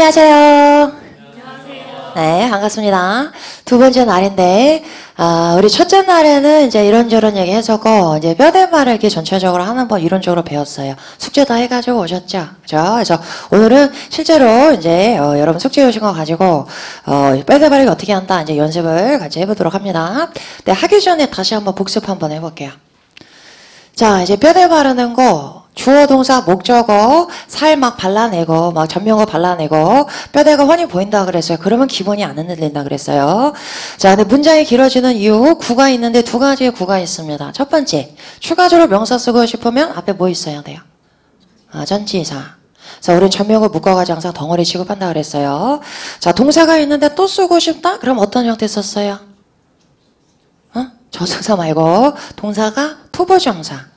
안녕하세요. 네, 반갑습니다. 두 번째 날인데, 우리 첫째 날에는 이제 이런저런 얘기 해줬고, 이제 뼈대 바르기 전체적으로 하는 법 이론적으로 배웠어요. 숙제 다 해가지고 오셨죠? 그죠? 그래서 오늘은 실제로 이제, 여러분 숙제 오신 거 가지고, 뼈대 바르기 어떻게 한다, 이제 연습을 같이 해보도록 합니다. 근데 하기 전에 다시 한번 복습 한번 해볼게요. 자, 이제 뼈대 바르는 거, 주어, 동사, 목적어, 살 막 발라내고, 막 전명어 발라내고, 뼈대가 훤히 보인다 그랬어요. 그러면 기본이 안 흔들린다 그랬어요. 자, 근데 문장이 길어지는 이유, 구가 있는데 두 가지의 구가 있습니다. 첫 번째, 추가적으로 명사 쓰고 싶으면 앞에 뭐 있어야 돼요? 전치사. 그래서 우리는 전명어 묶어가지고 항상 덩어리 취급한다 그랬어요. 자, 동사가 있는데 또 쓰고 싶다? 그럼 어떤 형태 썼어요? 저승사 말고, 동사가 투부정사.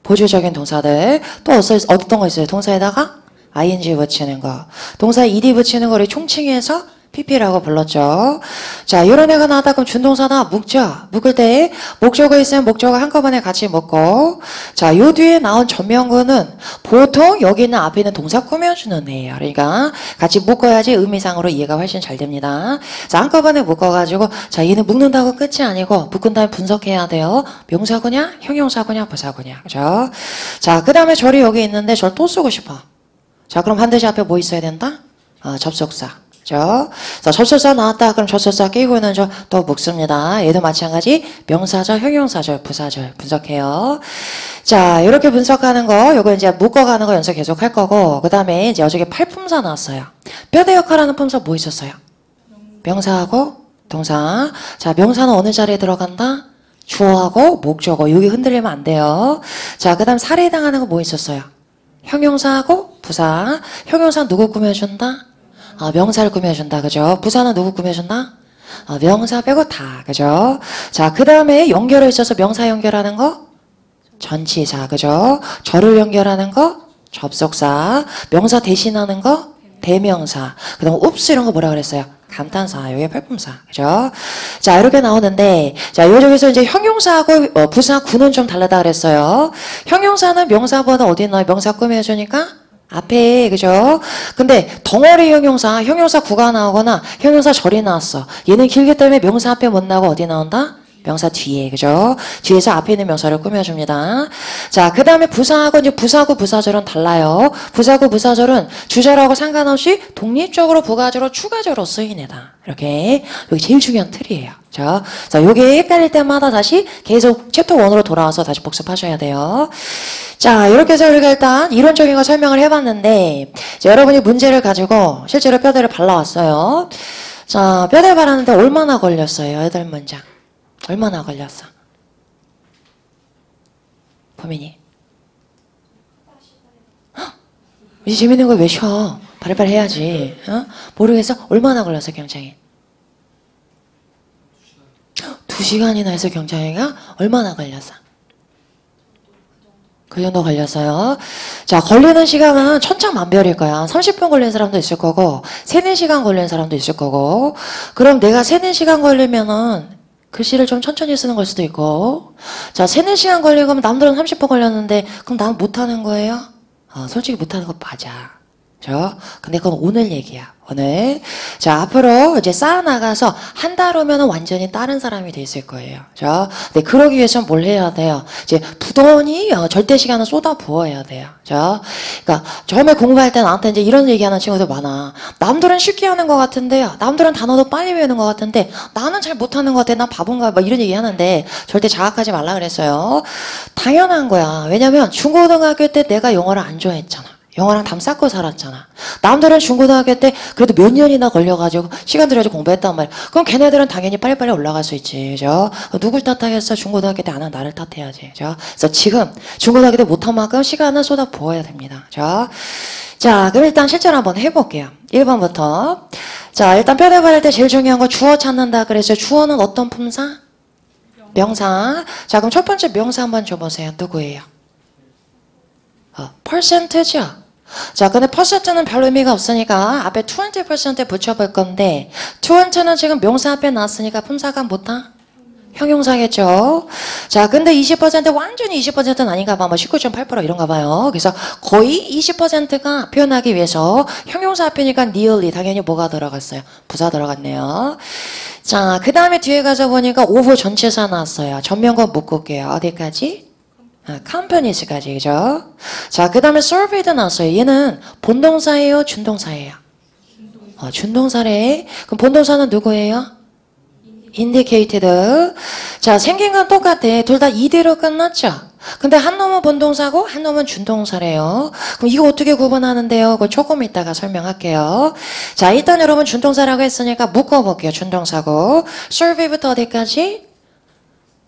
보조적인 동사들. 또 어떤 거 있어요? 동사에다가 ing 붙이는 거. 동사에 ed 붙이는 거 우리 총칭해서 pp라고 불렀죠. 자, 이런 애가 나왔다 그럼 준동사나 묶죠. 묶을 때 목적어 있으면 목적어 한꺼번에 같이 묶고, 자, 요 뒤에 나온 전명구는 보통 여기 있는 앞에 있는 동사 꾸며주는 애예요. 그러니까 같이 묶어야지 의미상으로 이해가 훨씬 잘 됩니다. 자, 한꺼번에 묶어가지고, 자, 얘는 묶는다고 끝이 아니고 묶은 다음에 분석해야 돼요. 명사구냐, 형용사구냐, 부사구냐. 그죠? 자, 그 다음에 절이 여기 있는데 절 또 쓰고 싶어. 자, 그럼 반드시 앞에 뭐 있어야 된다? 접속사. 그죠? 자, 접속사 나왔다. 그럼 접속사 끼고 있는 절 또 묶습니다. 얘도 마찬가지 명사절, 형용사절, 부사절 분석해요. 자, 이렇게 분석하는 거, 요거 이제 묶어가는 거 연습 계속 할 거고, 그 다음에 이제 어저께 팔품사 나왔어요. 뼈대 역할하는 품사 뭐 있었어요? 명사하고 동사. 자, 명사는 어느 자리에 들어간다? 주어하고 목적어. 여기 흔들리면 안 돼요. 자, 그 다음 살해당하는 거 뭐 있었어요? 형용사하고 부사. 형용사 누구 꾸며준다? 명사를 꾸며준다. 그죠? 부사는 누구 꾸며준다? 명사 빼고 다. 그죠? 자, 그 다음에 연결에 있어서 명사 연결하는 거? 전치사. 그죠? 절을 연결하는 거? 접속사. 명사 대신하는 거? 대명사. 그 다음 읍스 이런 거 뭐라 그랬어요? 감탄사. 요게 팔품사. 그죠? 자, 이렇게 나오는데, 자, 요쪽에서 이제 형용사하고 부사 구는 좀 다르다 그랬어요. 형용사는 명사보다 어디 넣어요? 명사 꾸며주니까? 앞에, 그죠? 근데 덩어리 형용사 구가 나오거나 형용사 절이 나왔어. 얘는 길기 때문에 명사 앞에 못 나오고 어디 나온다? 명사 뒤에, 그죠? 뒤에서 앞에 있는 명사를 꾸며줍니다. 자, 그 다음에 부사하고 이제 부사구 부사절은 달라요. 부사구 부사절은 주절하고 상관없이 독립적으로 부가적으로 추가적으로 쓰인 애다. 이렇게. 여기 제일 중요한 틀이에요. 자, 요게 헷갈릴 때마다 다시 계속 챕터 1으로 돌아와서 다시 복습하셔야 돼요. 자, 이렇게 해서 우리가 일단 이론적인 거 설명을 해봤는데, 여러분이 문제를 가지고 실제로 뼈대를 발라왔어요. 자, 뼈대 바르는데 얼마나 걸렸어요? 8문장. 얼마나 걸렸어? 보민이. 이제 재밌는 걸 왜 쉬어? 빨리빨리 해야지. 모르겠어? 얼마나 걸렸어, 경창이? 2시간이나 해서 경창이가 얼마나 걸렸어? 그 정도 걸렸어요. 자, 걸리는 시간은 천차만별일 거야. 30분 걸리는 사람도 있을 거고, 3, 4시간 걸리는 사람도 있을 거고, 그럼 내가 3, 4시간 걸리면은 글씨를 좀 천천히 쓰는 걸 수도 있고, 자, 3, 4시간 걸리고 남들은 30분 걸렸는데, 그럼 난 못하는 거예요? 솔직히 못하는 거 맞아. 그죠? 근데 그건 오늘 얘기야. 오늘. 자, 앞으로 이제 쌓아나가서 한 달 후면은 완전히 다른 사람이 돼 있을 거예요. 그죠? 근데 그러기 위해서는 뭘 해야 돼요? 이제 부단히 절대 시간을 쏟아 부어야 돼요. 그죠? 그러니까 처음에 공부할 때 나한테 이제 이런 얘기하는 친구들 많아. 남들은 쉽게 하는 것 같은데요. 남들은 단어도 빨리 외우는 것 같은데 나는 잘 못하는 것 같아. 난 바본가? 막 이런 얘기 하는데 절대 자각하지 말라 그랬어요. 당연한 거야. 왜냐면 중고등학교 때 내가 영어를 안 좋아했잖아. 영어랑 담 쌓고 살았잖아. 남들은 중고등학교 때 그래도 몇 년이나 걸려가지고 시간 들여가지고 공부했단 말이야. 그럼 걔네들은 당연히 빨리빨리 올라갈 수 있지. 그죠? 누굴 탓하겠어? 중고등학교 때 안 한 나를 탓해야지. 그죠? 그래서 지금 중고등학교 때 못한 만큼 시간을 쏟아 부어야 됩니다. 그죠? 자, 그럼 일단 실제로 한번 해볼게요. 1번부터. 자, 일단 뼈대 바를 때 제일 중요한 거 주어 찾는다 그랬어요. 주어는 어떤 품사? 명사. 자, 그럼 첫 번째 명사 한번 줘보세요. 누구예요? 퍼센트죠? 자, 근데 퍼센트는 별 의미가 없으니까 앞에 20% 붙여볼 건데 20는 지금 명사 앞에 나왔으니까 품사가 뭐다? 형용사겠죠. 자, 근데 20% 완전히 20%는 아닌가 봐. 뭐 19.8% 이런가 봐요. 그래서 거의 20%가 표현하기 위해서 형용사 앞이니까 nearly 당연히 뭐가 들어갔어요? 부사 들어갔네요. 자, 그 다음에 뒤에 가서 보니까 over 전체사 나왔어요. 전면과 묶을게요. 어디까지? companies까지, 그죠? 자, 그 다음에 surveyed 나왔어요. 얘는 본동사예요? 준동사예요? 준동사래. 그럼 본동사는 누구예요? indicated. 자, 생긴 건 똑같아. 둘 다 이대로 끝났죠? 근데 한 놈은 본동사고 한 놈은 준동사래요. 그럼 이거 어떻게 구분하는데요? 그거 조금 이따가 설명할게요. 자, 일단 여러분 준동사라고 했으니까 묶어볼게요. 준동사고. survey부터 어디까지?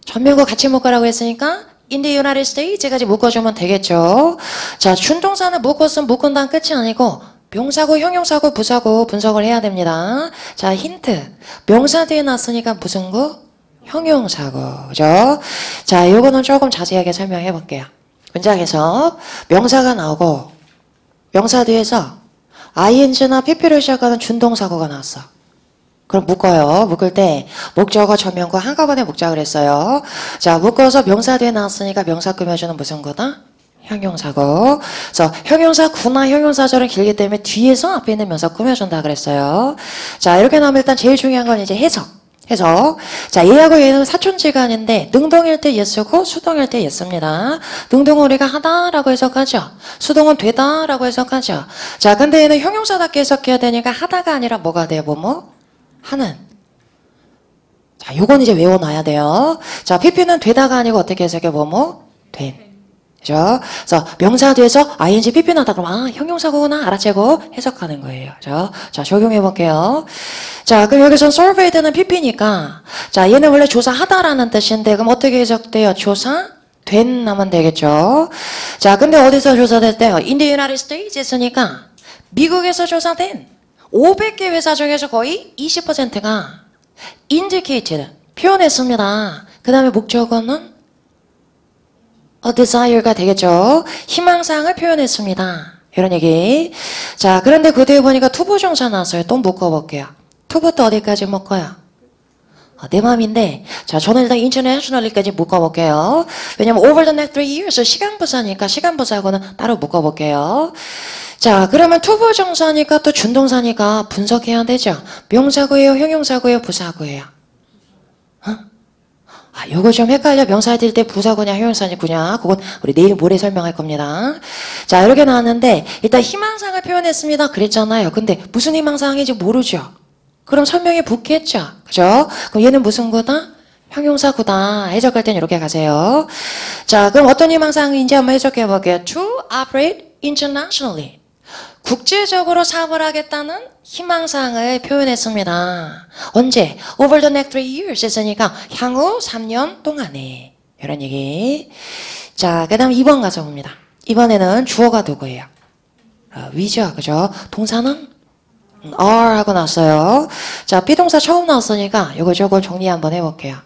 전면과 같이 묶으라고 했으니까 in the United States까지 묶어주면 되겠죠. 자, 준동사는 묶었으면 묶은 다음 끝이 아니고 명사고, 형용사고, 부사고 분석을 해야 됩니다. 자, 힌트. 명사 뒤에 났으니까 무슨 구? 형용사고. 그죠? 자, 요거는 조금 자세하게 설명해 볼게요. 문장에서 명사가 나오고 명사 뒤에서 ing나 pp로 시작하는 준동사고가 나왔어. 그럼 묶어요. 묶을 때 목적어, 전면과 한꺼번에 묶자 그랬어요. 자, 묶어서 명사 뒤에 나왔으니까 명사 꾸며주는 무슨 구다? 형용사고. 그래서 형용사구나 형용사절은 길기 때문에 뒤에서 앞에 있는 명사 꾸며준다 그랬어요. 자, 이렇게 나오면 일단 제일 중요한 건 이제 해석. 자, 얘하고 얘는 사촌지간인데 능동일 때 예쓰고 수동일 때 예씁니다. 능동은 우리가 하다라고 해석하죠. 수동은 되다라고 해석하죠. 자, 근데 얘는 형용사답게 해석해야 되니까 하다가 아니라 뭐가 돼요? 뭐뭐? 하는. 자, 요건 이제 외워놔야 돼요. 자, PP는 되다가 아니고 어떻게 해석해? 뭐뭐? 된. 그죠? 그래서 명사 뒤에서 ing PP 나다 그러면 형용사구나 알아채고 해석하는 거예요. 그죠? 자, 적용해 볼게요. 자, 그럼 여기서 surveyed는 PP니까 자, 얘는 원래 조사하다라는 뜻인데 그럼 어떻게 해석돼요? 조사 된 하면 되겠죠? 자, 근데 어디서 조사됐대요? In the United States 했으니까 미국에서 조사된 500개 회사 중에서 거의 20%가 indicated 표현했습니다. 그 다음에 목적어는 desire가 되겠죠. 희망사항을 표현했습니다. 이런 얘기. 자, 그런데 그 뒤에 보니까 투부정사 나왔어요. 또 묶어볼게요. 투부터 어디까지 묶어요? 내 맘인데, 자, 저는 일단 internationally까지 묶어볼게요. 왜냐면 over the next 3 years 시간부사니까 시간부사하고는 따로 묶어볼게요. 자, 그러면 투부정사니까 또 준동사니까 분석해야 되죠. 명사구예요, 형용사구예요, 부사구예요. 요거 좀 헷갈려. 명사 될 때 부사구냐 형용사구냐 그건 우리 내일 모레 설명할 겁니다. 자, 이렇게 나왔는데 일단 희망사항을 표현했습니다 그랬잖아요. 근데 무슨 희망사항인지 모르죠. 그럼 설명이 붙겠죠. 그죠? 그럼 얘는 무슨 구다? 형용사구다. 해석할 땐 이렇게 가세요. 자, 그럼 어떤 희망사항인지 한번 해석해 볼게요. To operate internationally. 국제적으로 사업을 하겠다는 희망사항을 표현했습니다. 언제? Over the next 3 years 했으니까 향후 3년 동안에. 이런 얘기. 자, 그 다음 2번 가서 봅니다. 이번에는 주어가 누구예요? we죠. 그죠? 동사는? are 하고 나왔어요. 자, 비동사 처음 나왔으니까 요거 저거 정리 한번 해볼게요.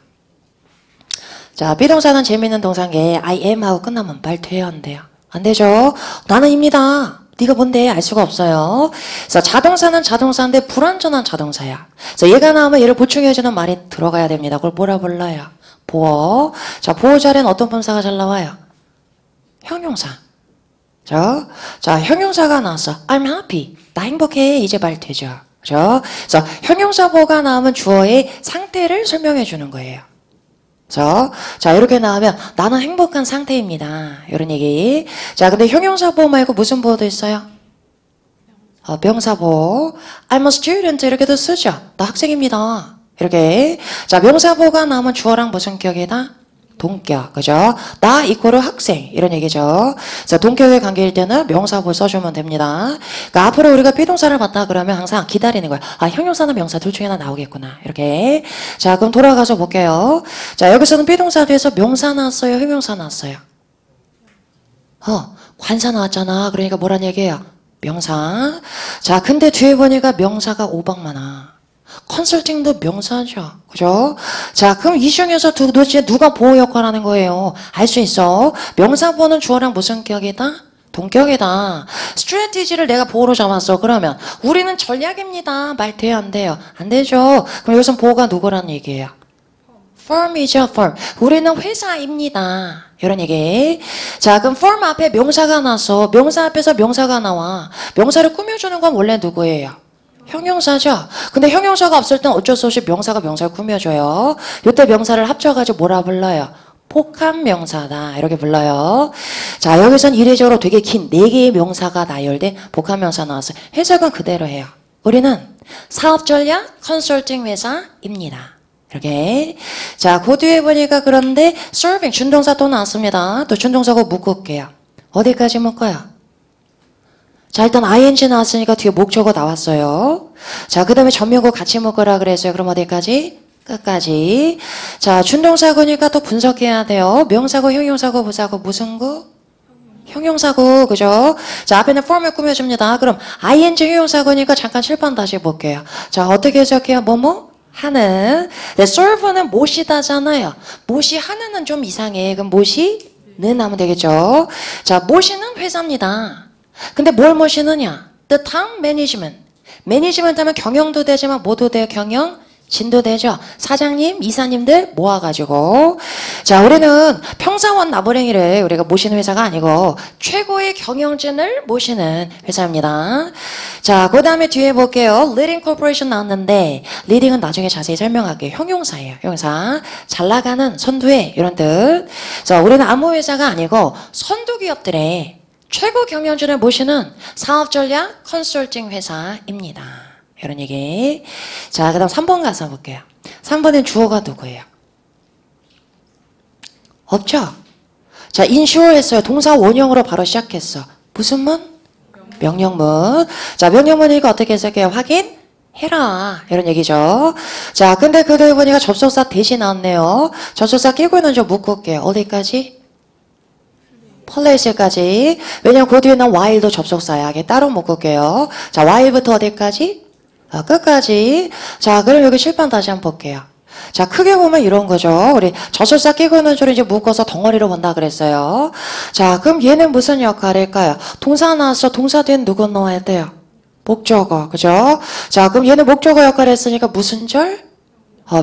자, 비동사는 재밌는 동사인 게 I am 하고 끝나면 말돼야 안 돼요. 안 되죠? 나는입니다. 네가 뭔데 알 수가 없어요. 그래서 자동사는 자동사인데 불완전한 자동사야. 그래서 얘가 나오면 얘를 보충해주는 말이 들어가야 됩니다. 그걸 뭐라 불러요? 보어. 자, 보어 자리는 어떤 품사가 잘 나와요? 형용사. 자, 형용사가 나왔어. I'm happy. 나 행복해. 이제 말 되죠. 그죠? 그래서 형용사 보어가 나오면 주어의 상태를 설명해 주는 거예요. 자, 이렇게 나오면 나는 행복한 상태입니다. 이런 얘기. 자, 근데 형용사 보호 말고 무슨 보호도 있어요? 명사 보호. I'm a student 이렇게도 쓰죠. 나 학생입니다. 이렇게. 자, 명사 보호가 나오면 주어랑 무슨 격이다? 동격. 그죠? 나 이코르 학생. 이런 얘기죠. 자, 동격의 관계일 때는 명사 보호 써주면 됩니다. 그러니까 앞으로 우리가 비동사를 봤다 그러면 항상 기다리는 거야. 형용사나 명사 둘 중에 하나 나오겠구나. 이렇게. 자, 그럼 돌아가서 볼게요. 자, 여기서는 비동사 뒤에서 명사 나왔어요? 형용사 나왔어요? 관사 나왔잖아. 그러니까 뭐란 얘기예요? 명사. 자, 근데 뒤에 보니까 명사가 5박 많아. 컨설팅도 명사죠. 그죠? 자, 그럼 이 중에서 도대체 누가 보호 역할 하는 거예요? 알 수 있어. 명사 보호는 주어랑 무슨 격이다? 동격이다. 스트래티지를 내가 보호로 잡았어. 그러면 우리는 전략입니다. 말 돼요? 안 돼요? 안 되죠. 그럼 여기서 보호가 누구란 얘기예요? firm이죠, firm. 우리는 회사입니다. 이런 얘기. 자, 그럼 firm 앞에 명사가 나서 명사 앞에서 명사가 나와. 명사를 꾸며주는 건 원래 누구예요? 형용사죠. 근데 형용사가 없을 땐 어쩔 수 없이 명사가 명사를 꾸며줘요. 이때 명사를 합쳐가지고 뭐라 불러요? 복합 명사다. 이렇게 불러요. 자, 여기선 이례적으로 되게 긴 4개의 명사가 나열된 복합 명사 나왔어요. 해석은 그대로 해요. 우리는 사업전략 컨설팅 회사입니다. 이렇게. 자, 그 뒤에 보니까 그런데 serving 준동사 또 나왔습니다. 또 준동사고 묶을게요. 어디까지 묶어요? 자, 일단 ing 나왔으니까 뒤에 목적어 나왔어요. 자, 그 다음에 전면구 같이 묶으라 그랬어요. 그럼 어디까지? 끝까지. 자, 준동사구니까 또 분석해야 돼요. 명사구, 형용사구, 부사구, 무슨 구? 형용사구, 그죠? 자, 앞에는 form을 꾸며줍니다. 그럼 ing 형용사구니까 잠깐 칠판 다시 볼게요. 자, 어떻게 해석해요? 뭐뭐? 하는. 네, serve는 못이다잖아요. 못이 하는은 좀 이상해. 그럼 못이는 하면 되겠죠. 자, 못이는 회사입니다. 근데 뭘 모시느냐? The town management. 매니지먼트 하면 경영도 되지만 뭐도 돼요? 경영? 진도 되죠? 사장님, 이사님들 모아가지고. 자, 우리는 평사원 나부랭이를 우리가 모시는 회사가 아니고 최고의 경영진을 모시는 회사입니다. 자, 그 다음에 뒤에 볼게요. Leading Corporation 나왔는데 Leading은 나중에 자세히 설명할게요. 형용사예요. 형용사. 잘 나가는 선두에 이런 뜻. 자, 우리는 아무 회사가 아니고 선두 기업들의 최고 경영진을 모시는 사업전략 컨설팅 회사입니다. 이런 얘기. 자, 그 다음 3번 가서 볼게요. 3번엔 주어가 누구예요? 없죠? 자, insure 했어요. 동사 원형으로 바로 시작했어. 무슨 문? 명령문. 자, 명령문이니까 어떻게 해석해요? 확인해라. 이런 얘기죠. 자, 근데 그들 보니까 접속사 대신 나왔네요. 접속사 끼고 있는 줄 묶을게요. 어디까지? place까지. 왜냐면 그 뒤에는 while도 접속사야. 이게 따로 묶을게요. 자, while부터 어디까지? 끝까지. 자, 그럼 여기 칠판 다시 한번 볼게요. 자, 크게 보면 이런 거죠. 우리 저술사 끼고 있는 줄을 이제 묶어서 덩어리로 본다 그랬어요. 자, 그럼 얘는 무슨 역할일까요? 동사 나왔어. 동사 뒤엔 누구 넣어야 돼요? 목적어. 그죠? 자, 그럼 얘는 목적어 역할을 했으니까 무슨 절?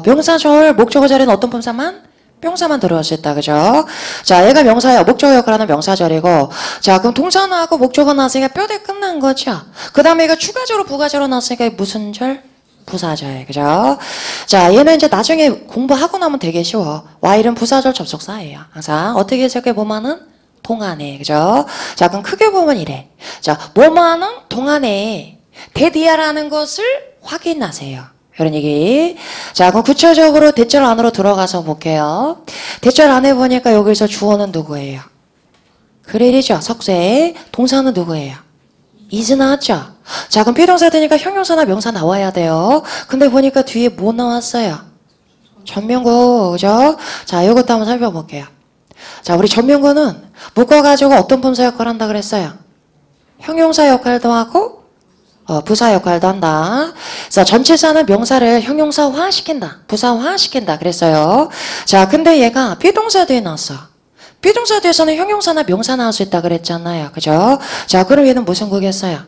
명사절. 목적어 자리는 어떤 품사만? 명사만 들어올 수 있다. 그죠? 자, 얘가 명사야. 목적어 역할하는 명사절이고. 자, 그럼 동사 나왔고 목적어 나왔으니까 뼈대 끝난 거죠. 그 다음에 얘가 추가적으로 부가적으로 나왔으니까 무슨 절? 부사절. 그죠? 자, 얘는 이제 나중에 공부하고 나면 되게 쉬워. while은 부사절 접속사예요. 항상. 어떻게 해석해 보면은 동안에. 그죠? 자, 그럼 크게 보면 이래. 자, 뭐뭐하는 동안에 대디아라는 것을 확인하세요. 이런 얘기. 자, 그럼 구체적으로 대절 안으로 들어가서 볼게요. 대절 안에 보니까 여기서 주어는 누구예요? 그릴이죠. 석쇠. 동사는 누구예요? is 나왔죠. 자, 그럼 비동사 되니까 형용사나 명사 나와야 돼요. 근데 보니까 뒤에 뭐 나왔어요? 전면구. 그죠? 자, 이것도 한번 살펴볼게요. 자, 우리 전면구는 묶어가지고 어떤 분사 역할을 한다 그랬어요? 형용사 역할도 하고 부사 역할도 한다. 그래서 전치사는 명사를 형용사화 시킨다. 부사화 시킨다. 그랬어요. 자, 근데 얘가 비동사 뒤에 나왔어. 비동사 뒤에서는 형용사나 명사 나올 수 있다 그랬잖아요. 그죠? 자, 그럼 얘는 무슨 구겠어요?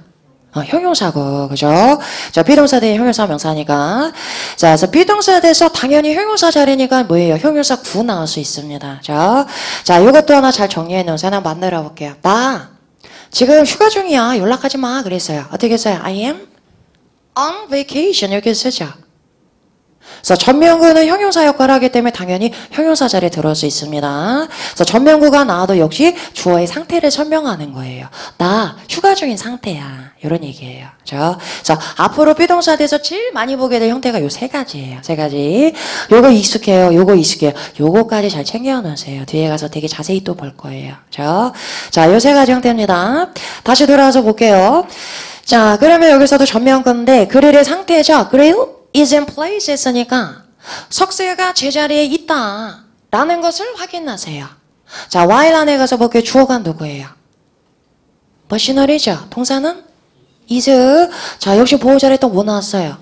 형용사고. 그죠? 자, 비동사 뒤에 형용사 명사니까. 자, 그래서 비동사 뒤에서 당연히 형용사 자리니까 뭐예요? 형용사 구 나올 수 있습니다. 자, 이것도 하나 잘 정리해 놓으세요. 하나 만들어 볼게요. 나 지금 휴가 중이야. 연락하지 마. 그랬어요. 어떻게 써요? I am on vacation. 이렇게 쓰죠. 그래서 전면구는 형용사 역할을 하기 때문에 당연히 형용사 자리에 들어올 수 있습니다. 그래서 전면구가 나와도 역시 주어의 상태를 설명하는 거예요. 나 휴가 중인 상태야. 이런 얘기예요. 그렇죠? 그래서 앞으로 비동사에서 제일 많이 보게 될 형태가 요 세 가지예요. 세 가지. 요거 익숙해요. 요거 익숙해요. 요거까지 잘 챙겨 놓으세요. 뒤에 가서 되게 자세히 또 볼 거예요. 그렇죠? 자, 요 세 가지 형태입니다. 다시 돌아와서 볼게요. 자, 그러면 여기서도 전면구인데 그릴의 상태죠. 그릴 is in place 했으니까 석쇠가 제자리에 있다 라는 것을 확인하세요. 자, while 안에 가서 볼게요. 주어가 누구예요? 머시너리죠. 동사는 is. 자, 역시 보호자리에 또 뭐 나왔어요?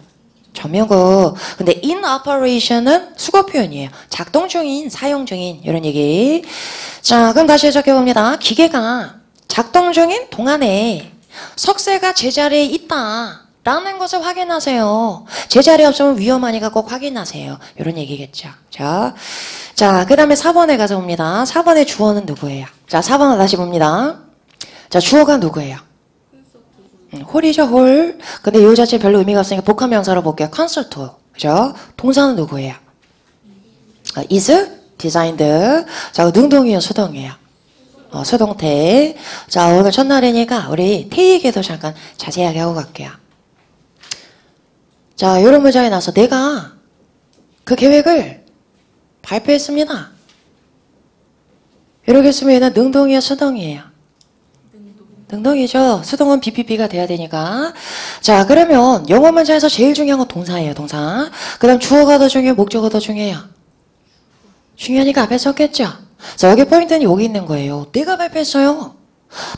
전면구. 근데 in operation은 수거 표현이에요. 작동 중인, 사용 중인 이런 얘기. 자, 그럼 다시 해석해 봅니다. 기계가 작동 중인 동안에 석쇠가 제자리에 있다 라는 것을 확인하세요. 제자리 없으면 위험하니까 꼭 확인하세요. 이런 얘기겠죠. 자, 그 다음에 4번에 가서 봅니다. 4번의 주어는 누구예요? 자, 4번을 다시 봅니다. 자, 주어가 누구예요? 홀이죠, 홀. 근데 이 자체 별로 의미가 없으니까 복합명사로 볼게요. 콘서트. 그죠? 동사는 누구예요? is designed. 자, 능동이에요, 수동이에요? 수동태. 자, 오늘 첫날이니까 우리 태익에도 잠깐 자세하게 하고 갈게요. 자, 이런 문장이 나서 내가 그 계획을 발표했습니다. 이렇게 쓰면 얘는 능동이에요, 수동이에요? 능동이죠. 수동은 BPP가 돼야 되니까. 자, 그러면 영어 문장에서 제일 중요한 건 동사예요, 동사. 그 다음 주어가 더 중요해요, 목적어가 더 중요해요? 중요하니까 앞에 썼겠죠? 자, 여기 포인트는 여기 있는 거예요. 내가 발표했어요.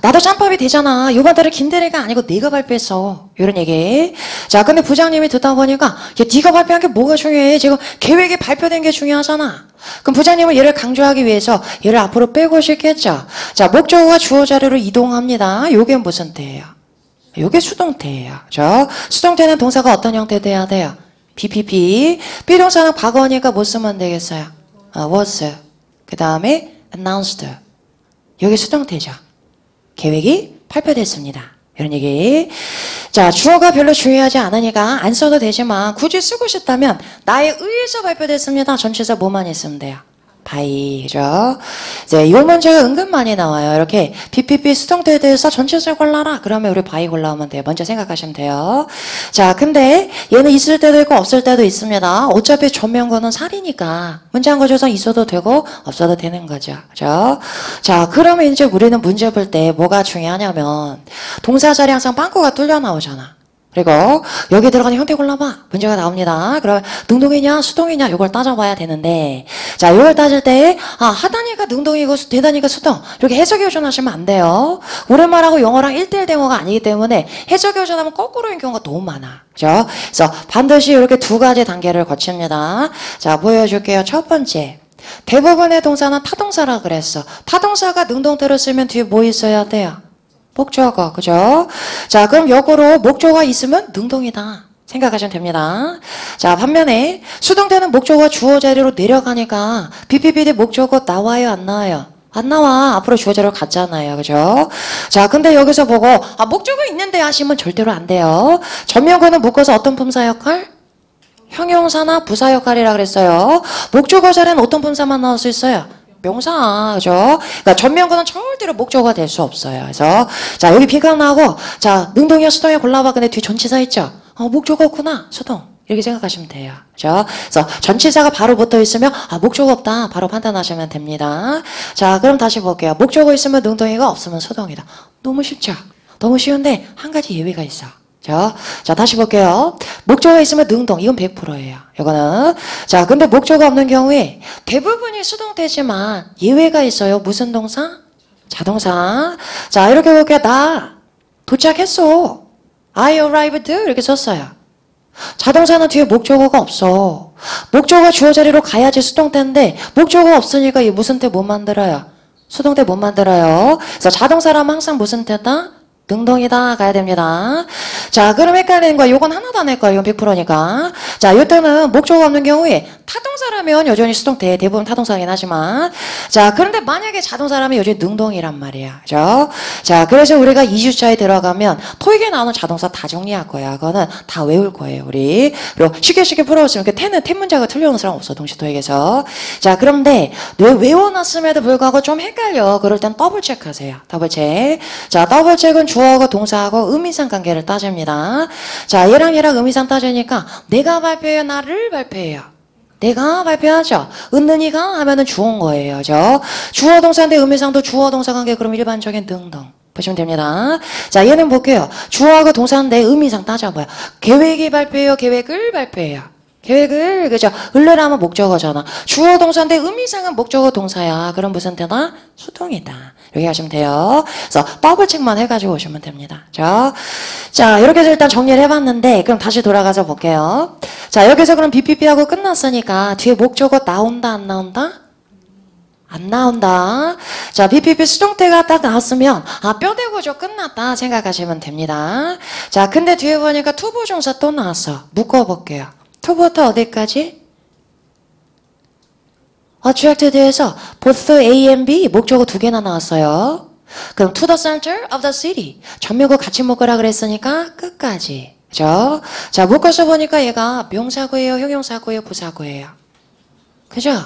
나도 짬밥이 되잖아. 요번 달에 김대리가 아니고 내가 발표했어. 이런 얘기. 자, 근데 부장님이 듣다 보니까 야, 네가 발표한 게 뭐가 중요해? 지금 계획이 발표된 게 중요하잖아. 그럼 부장님은 얘를 강조하기 위해서 얘를 앞으로 빼고 싶겠죠. 자, 목적어가 주어 자리로 이동합니다. 요게 무슨 태예요? 요게 수동태예요. 그죠? 수동태는 동사가 어떤 형태 돼야 돼요? BPP. 비동사는 과거니까 뭐 쓰면 되겠어요? was. 그 다음에 announced. 요게 수동태죠. 계획이 발표됐습니다. 이런 얘기. 자, 주어가 별로 중요하지 않으니까 안 써도 되지만 굳이 쓰고 싶다면 나에 의해서 발표됐습니다. 전치사 뭐만 있으면 돼요? by. 그죠? 이제 이 문제가 은근 많이 나와요. 이렇게 BPP 수동태에 대해서 전치사 골라라. 그러면 우리 by 골라오면 돼요. 먼저 생각하시면 돼요. 자, 근데 얘는 있을 때도 있고 없을 때도 있습니다. 어차피 전면거는 살이니까 문장거 조성 있어도 되고 없어도 되는 거죠. 그죠? 자, 그러면 이제 우리는 문제 볼 때 뭐가 중요하냐면 동사 자리 항상 빵꾸가 뚫려 나오잖아. 그리고 여기 들어가는 형태 골라봐. 문제가 나옵니다. 그럼 능동이냐 수동이냐 이걸 따져봐야 되는데 자, 이걸 따질 때 하다니까 능동이고 되다니까 수동 이렇게 해석 교전하시면 안 돼요. 우리말하고 영어랑 1:1 대응어가 아니기 때문에 해석 교전하면 거꾸로인 경우가 너무 많아. 그죠? 그래서 반드시 이렇게 두 가지 단계를 거칩니다. 자, 보여줄게요. 첫 번째. 대부분의 동사는 타동사라 그랬어. 타동사가 능동태로 쓰면 뒤에 뭐 있어야 돼요? 목적어, 그죠? 자, 그럼 역으로 목적어가 있으면 능동이다. 생각하시면 됩니다. 자, 반면에 수동태는 목적어가 주어 자리로 내려가니까 BPP 대 목적어 나와요, 안 나와요? 안 나와. 앞으로 주어 자리로 갔잖아요. 그죠? 자, 근데 여기서 보고 목적어 있는데 하시면 절대로 안 돼요. 전면구는 묶어서 어떤 품사 역할? 형용사나 부사 역할이라 그랬어요. 목적어 자리는 어떤 품사만 나올 수 있어요? 명사, 그죠? 그러니까 전면구는 절대로 목적어가 될 수 없어요. 그래서, 자, 여기 빈칸 나오고, 자, 능동이야, 수동이야 골라봐. 근데 뒤에 전치사 있죠? 목적어 없구나, 수동. 이렇게 생각하시면 돼요. 그죠? 그래서 전치사가 바로 붙어 있으면, 목적어 없다. 바로 판단하시면 됩니다. 자, 그럼 다시 볼게요. 목적어 있으면 능동이가 없으면 수동이다. 너무 쉽죠? 너무 쉬운데, 한 가지 예외가 있어. 자, 다시 볼게요. 목적어가 있으면 능동, 이건 100%예요. 이거는. 자, 근데 목적어가 없는 경우에 대부분이 수동태지만 예외가 있어요. 무슨 동사? 자동사. 자, 이렇게 볼게요. 나 도착했어. I arrived. 이렇게 썼어요. 자동사는 뒤에 목적어가 없어. 목적어가 주어 자리로 가야지 수동태인데 목적어가 없으니까 이 무슨 태 못 만들어요? 수동태 못 만들어요. 그래서 자동사라면 항상 무슨 태다? 능동이다 가야 됩니다. 자, 그럼 헷갈리는 거야. 요건 하나도 안 할 거예요. 이건 100%니까. 자, 이때는 목적어가 없는 경우에 타동사라면 여전히 수동태, 대부분 타동사긴 하지만 자, 그런데 만약에 자동사라면 여전히 능동이란 말이야. 그죠? 자, 그래서 우리가 2주차에 들어가면 토익에 나오는 자동사 다 정리할 거야. 그거는 다 외울 거예요, 우리. 그리고 쉽게 풀어봤으면 태는 태 문자가 틀려오는 사람 없어, 동시 토익에서. 자, 그런데 외워놨음에도 불구하고 좀 헷갈려. 그럴 땐 더블 체크하세요. 더블 체크. 자, 더블 체크는 주어하고 동사하고 의미상 관계를 따집니다. 자, 얘랑 의미상 따지니까 내가 발표해요, 나를 발표해요? 내가 발표하죠. 은는이가 하면은 주어인 거예요. 그죠? 주어 동사인데 의미상도 주어 동사 관계 그럼 일반적인 능동. 보시면 됩니다. 자, 얘는 볼게요. 주어하고 동사인데 의미상 따져봐요. 계획이 발표해요, 계획을 발표해요? 계획을, 그죠? 을레라면 목적어잖아. 주어 동사인데 의미상은 목적어 동사야. 그럼 무슨 태다? 수동이다. 이렇게 하시면 돼요. 그래서 더블 체크만 해가지고 오시면 됩니다. 자, 이렇게 해서 일단 정리를 해봤는데, 그럼 다시 돌아가서 볼게요. 자, 여기서 그럼 BPP하고 끝났으니까 뒤에 목적어 나온다, 안 나온다? 안 나온다. 자, PPP 수동태가 딱 나왔으면 뼈대 구조 끝났다 생각하시면 됩니다. 자, 근데 뒤에 보니까 투부정사 또 나왔어. 묶어볼게요. 투부터 어디까지? attracted에서 both A and B 목적어 두 개나 나왔어요. 그럼 to the center of the city. 전면구 같이 묶으라 그랬으니까 끝까지. 그죠? 자, 묶어서 보니까 얘가 명사구예요, 형용사구예요, 부사구예요. 그죠?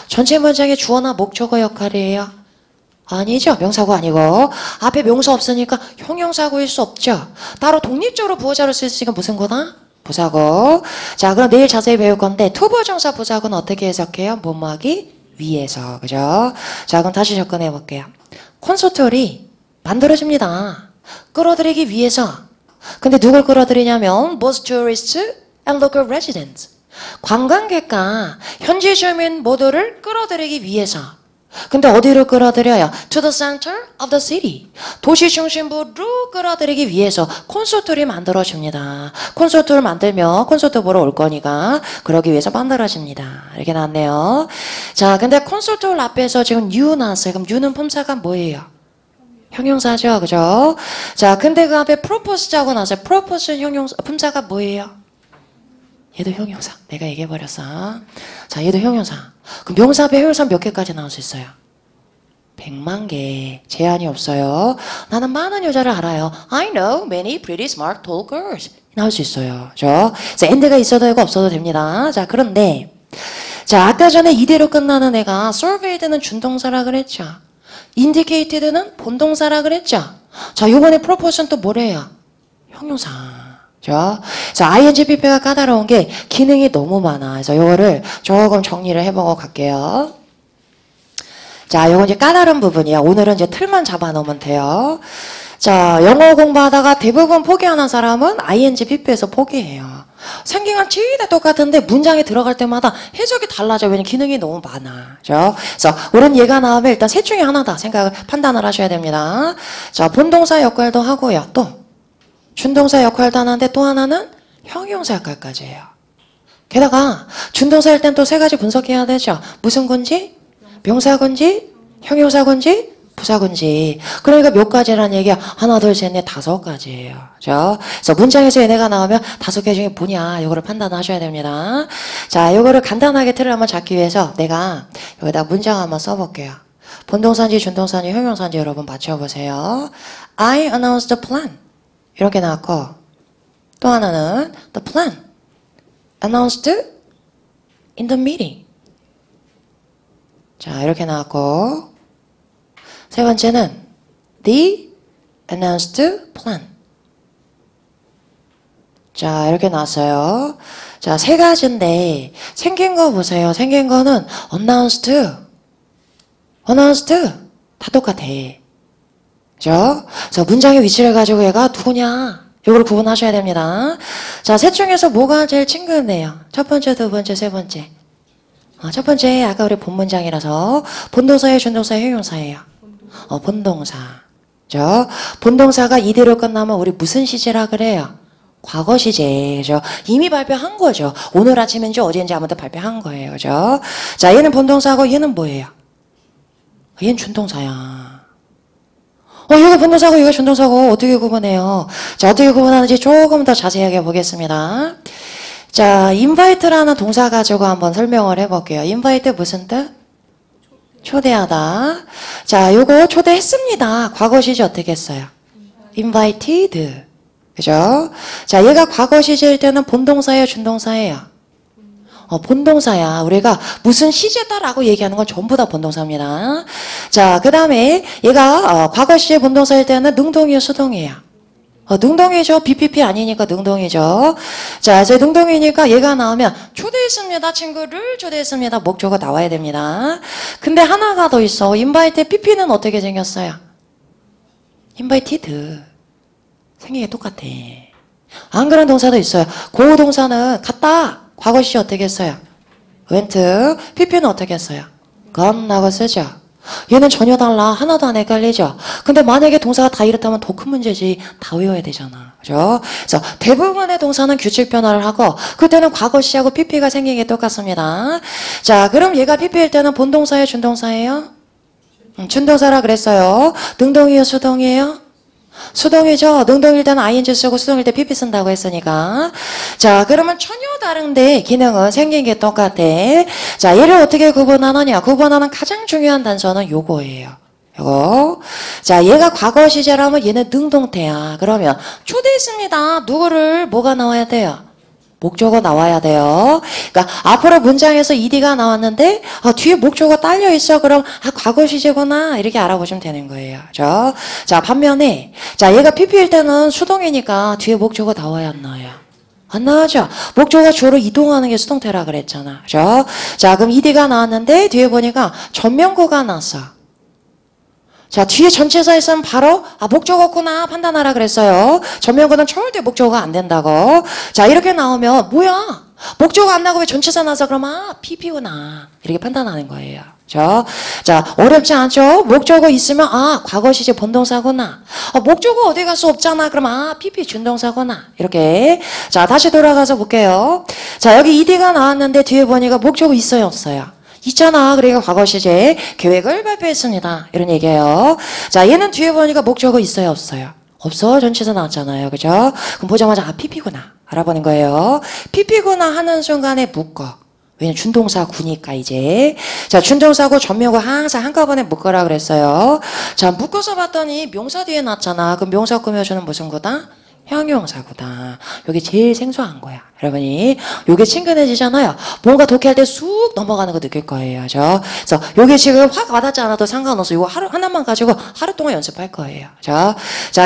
전체 문장의 주어나 목적어 역할이에요. 아니죠. 명사구 아니고. 앞에 명사 없으니까 형용사구일 수 없죠. 따로 독립적으로 부호자로 쓸 수 있으니까 무슨 거다? 부사구. 자, 그럼 내일 자세히 배울 건데 투부정사 부사구는 어떻게 해석해요? 뭐뭐하기 위해서. 그죠? 자, 그럼 다시 접근해 볼게요. 콘서트홀이 만들어집니다. 끌어들이기 위해서. 근데 누굴 끌어들이냐면 both tourists and local residents. 관광객과 현지 주민 모두를 끌어들이기 위해서. 근데 어디로 끌어들여요? To the center of the city. 도시 중심부로 끌어들이기 위해서 콘서트를 만들어줍니다. 콘서트를 만들면 콘서트 보러 올 거니까 그러기 위해서 만들어집니다. 이렇게 나왔네요. 자, 근데 콘서트 앞에서 지금 you 나왔어요. 그럼 you는 품사가 뭐예요? 형용사죠. 그죠? 자, 근데 그 앞에 propose하고 나왔어요. propose는 형용사, 품사가 뭐예요? 얘도 형용사. 내가 얘기해버렸어. 자, 얘도 형용사. 그럼 명사 앞에 형용사 몇 개까지 나올 수 있어요? 100만 개. 제한이 없어요. 나는 많은 여자를 알아요. I know many pretty smart tall girls. 나올 수 있어요. 그죠? 그래서 and가 있어도 되고 없어도 됩니다. 자, 그런데 자, 아까 전에 이대로 끝나는 애가 surveyed는 준동사라 그랬죠. indicated는 본동사라 그랬죠. 자, 요번에 propose는 또 뭐래요? 형용사. 그죠? 그래서 ing pp가 까다로운 게 기능이 너무 많아. 그래서 요거를 조금 정리를 해보고 갈게요. 자, 요거 이제 까다로운 부분이야. 오늘은 이제 틀만 잡아놓으면 돼요. 자, 영어 공부하다가 대부분 포기하는 사람은 ing pp에서 포기해요. 생긴 건 진짜 똑같은데 문장에 들어갈 때마다 해석이 달라져. 왜냐면 기능이 너무 많아. 그죠? 그래서 옳은 예가 나오면 일단 셋 중에 하나다 생각을 판단을 하셔야 됩니다. 자, 본동사 역할도 하고요. 또 준동사 역할도 하는데 또 하나는 형용사 역할까지 해요. 게다가 준동사일 땐 또 세 가지 분석해야 되죠. 무슨 건지, 명사건지, 형용사건지, 부사건지. 그러니까 몇 가지라는 얘기야. 하나, 둘, 셋, 넷, 5가지예요. 그죠? 그래서 문장에서 얘네가 나오면 5개 중에 뭐냐, 이거를 판단하셔야 됩니다. 자, 이거를 간단하게 틀을 한번 잡기 위해서 내가 여기다 문장 한번 써볼게요. 본동사인지 준동사인지 형용사인지 여러분 맞춰보세요. I announced the plan. 이렇게 나왔고, 또 하나는 the plan announced in the meeting. 자, 이렇게 나왔고, 세 번째는 the announced plan. 자, 이렇게 나왔어요. 자, 세 가지인데 생긴 거 보세요. 생긴 거는 announced 다 똑같아. 그죠? 그래서 문장의 위치를 가지고 얘가 누구냐? 이걸 구분하셔야 됩니다. 자, 셋 중에서 뭐가 제일 친근해요? 첫 번째, 두 번째, 세 번째. 첫 번째, 아까 우리 본 문장이라서 본동사예요, 준동사예요, 형용사예요? 본동사. 그죠? 본동사가 이대로 끝나면 우리 무슨 시제라 그래요? 과거 시제. 그죠? 이미 발표한 거죠. 오늘 아침인지 어제인지 아무튼 발표한 거예요. 그죠? 자, 얘는 본동사고 얘는 뭐예요? 얘는 준동사야. 얘가 본동사고 얘가 준동사고 어떻게 구분해요? 자, 어떻게 구분하는지 조금 더 자세하게 보겠습니다. 자, invite라는 동사 가지고 한번 설명을 해볼게요. invite 무슨 뜻? 초대하다. 자, 요거 초대했습니다. 과거 시제 어떻게 했어요? invited. 그죠? 자, 얘가 과거 시제일 때는 본동사예요, 준동사예요? 본동사야. 우리가 무슨 시제다라고 얘기하는 건 전부 다 본동사입니다. 자, 그 다음에 얘가 과거 시제 본동사일 때는 능동이에요, 수동이에요? 능동이죠. BPP 아니니까 능동이죠. 자, 이제 능동이니까 얘가 나오면 초대했습니다. 친구를 초대했습니다. 목적어가 나와야 됩니다. 근데 하나가 더 있어. invite PP는 어떻게 생겼어요? invited. 생긴 게 똑같아. 안 그런 동사도 있어요. 고 동사는 갔다. 과거 시제 어떻게 했어요? went. PP는 어떻게 했어요? gone 라고 쓰죠. 얘는 전혀 달라. 하나도 안 헷갈리죠? 근데 만약에 동사가 다 이렇다면 더 큰 문제지. 다 외워야 되잖아. 그죠? 그래서 대부분의 동사는 규칙 변화를 하고, 그때는 과거 시하고 PP가 생긴 게 똑같습니다. 자, 그럼 얘가 PP일 때는 본동사예요? 준동사예요? 준동사라 그랬어요. 능동이에요? 수동이에요? 수동이죠. 능동일 때는 ing 쓰고 수동일 때 pp 쓴다고 했으니까. 자, 그러면 전혀 다른데 기능은 생긴 게 똑같아. 자, 얘를 어떻게 구분하느냐? 구분하는 가장 중요한 단서는 요거예요. 요거. 자, 얘가 과거 시제라면 얘는 능동태야. 그러면 초대했습니다. 누구를 뭐가 나와야 돼요? 목적어 나와야 돼요. 그러니까 앞으로 문장에서 ed가 나왔는데 뒤에 목적어 딸려 있어. 그럼 과거 시제구나 이렇게 알아보시면 되는 거예요. 그죠? 자, 반면에 자, 얘가 pp일 때는 수동이니까 뒤에 목적어 나와야 안 나와요? 안 나오죠. 목적어가 주로 이동하는 게 수동태라 그랬잖아. 그죠? 자, 그럼 ed가 나왔는데 뒤에 보니까 전면구가 나왔어. 자, 뒤에 전치사 있으면 바로 목적어구나 판단하라 그랬어요. 전면구는 절대 목적어가 안 된다고. 자, 이렇게 나오면 뭐야? 목적어 안 나고 왜 전치사 나서 그러면 PP구나 이렇게 판단하는 거예요. 그죠? 자, 어렵지 않죠? 목적어 있으면 과거 시제 본동사구나. 목적어 어디 갈 수 없잖아. 그럼 PP 준동사구나. 이렇게. 자, 다시 돌아가서 볼게요. 자, 여기 ed가 나왔는데 뒤에 보니까 목적어 있어요, 없어요? 있잖아. 그러니까 과거 시제 계획을 발표했습니다. 이런 얘기예요. 자, 얘는 뒤에 보니까 목적어 있어요, 없어요? 없어. 전치사 나왔잖아요. 그죠? 그럼 보자마자 PP구나. 알아보는 거예요. PP구나 하는 순간에 묶어. 왜냐면 준동사구니까 이제. 자, 준동사구 전명구 항상 한꺼번에 묶으라 그랬어요. 자, 묶어서 봤더니 명사 뒤에 났잖아. 그럼 명사 꾸며주는 무슨 구다? 형용사구다. 여기 제일 생소한 거야. 여러분이 요게 친근해지잖아요. 뭔가 독해할 때 쑥 넘어가는 거 느낄 거예요. 그죠? 그래서 요게 지금 확 와닿지 않아도 상관없어. 요거 하나만 가지고 하루 동안 연습할 거예요. 자,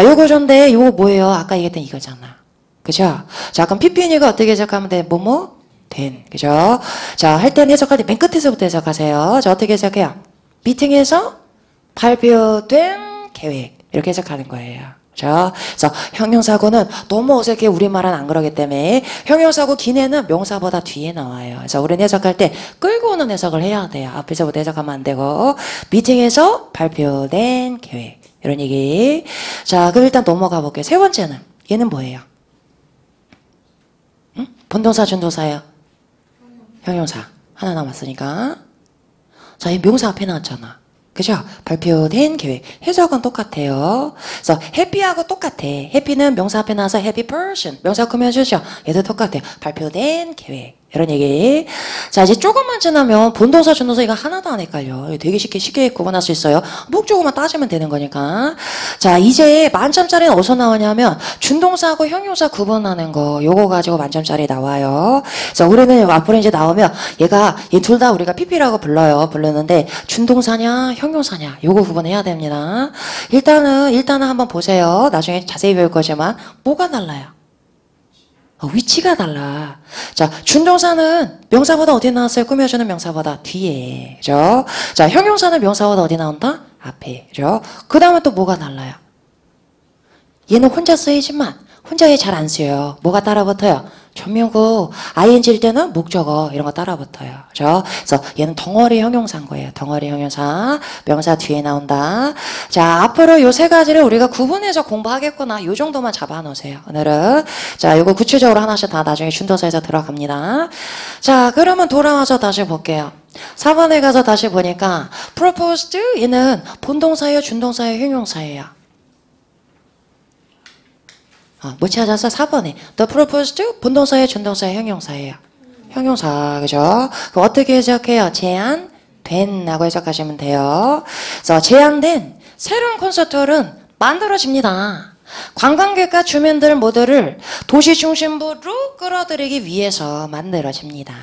요거 전데 요거 뭐예요? 아까 얘기했던 이거잖아. 그죠? 자, 그럼 PP니까 어떻게 해석하면 돼? 뭐뭐? 된. 그죠? 자, 할 때는 해석할 때 맨 끝에서부터 해석하세요. 자, 어떻게 해석해요? 미팅에서 발표된 계획. 이렇게 해석하는 거예요. 그래서 형용사구는 너무 어색해. 우리말은 안 그러기 때문에 형용사구 기내는 명사보다 뒤에 나와요. 그래서 우리는 해석할 때 끌고 오는 해석을 해야 돼요. 앞에서부터 해석하면 안 되고 미팅에서 발표된 계획 이런 얘기. 자, 그럼 일단 넘어가 볼게요. 세 번째는 얘는 뭐예요? 응? 본동사 준동사예요? 형용사 하나 남았으니까. 자, 이 명사 앞에 나왔잖아. 그죠? 발표된 계획. 해석은 똑같아요. 그래서 happy하고 똑같아. happy는 명사 앞에 나와서 happy person. 명사 꾸며주죠. 얘도 똑같아요. 발표된 계획. 이런 얘기. 자, 이제 조금만 지나면 본동사, 준동사 이거 하나도 안 헷갈려. 되게 쉽게 구분할 수 있어요. 목적어만 따지면 되는 거니까. 자, 이제 만점짜리는 어디서 나오냐면 준동사하고 형용사 구분하는 거. 요거 가지고 만점짜리 나와요. 그래서 우리는 앞으로 이제 나오면 얘 둘 다 우리가 PP라고 불러요. 부르는데 준동사냐 형용사냐 요거 구분해야 됩니다. 일단은 한번 보세요. 나중에 자세히 배울 거지만 뭐가 달라요? 위치가 달라. 자, 준동사는 명사보다 어디 나왔어요? 꾸며주는 명사보다 뒤에. 그죠? 자, 형용사는 명사보다 어디 나온다? 앞에. 그죠? 그 다음에 또 뭐가 달라요? 얘는 혼자 쓰이지만 혼자 얘 잘 안 쓰여요. 뭐가 따라붙어요? 전면구, ing일 때는 목적어 이런 거 따라붙어요. 그죠? 그래서 얘는 덩어리 형용사인 거예요. 덩어리 형용사. 명사 뒤에 나온다. 자, 앞으로 요 세 가지를 우리가 구분해서 공부하겠구나. 요 정도만 잡아 놓으세요. 오늘은. 자, 요거 구체적으로 하나씩 다 나중에 준동사에서 들어갑니다. 자, 그러면 돌아와서 다시 볼게요. 4번에 가서 다시 보니까 proposed 얘는 본동사예요, 준동사예요, 형용사예요. 뭐 찾아서 4번에 the proposed 본동사예요, 준동사예요, 형용사예요? 형용사. 그죠? 그럼 어떻게 해석해요? 제안된라고 해석하시면 돼요. 그래서 제안된 새로운 콘서트홀은 만들어집니다. 관광객과 주민들 모두를 도시 중심부로 끌어들이기 위해서 만들어집니다.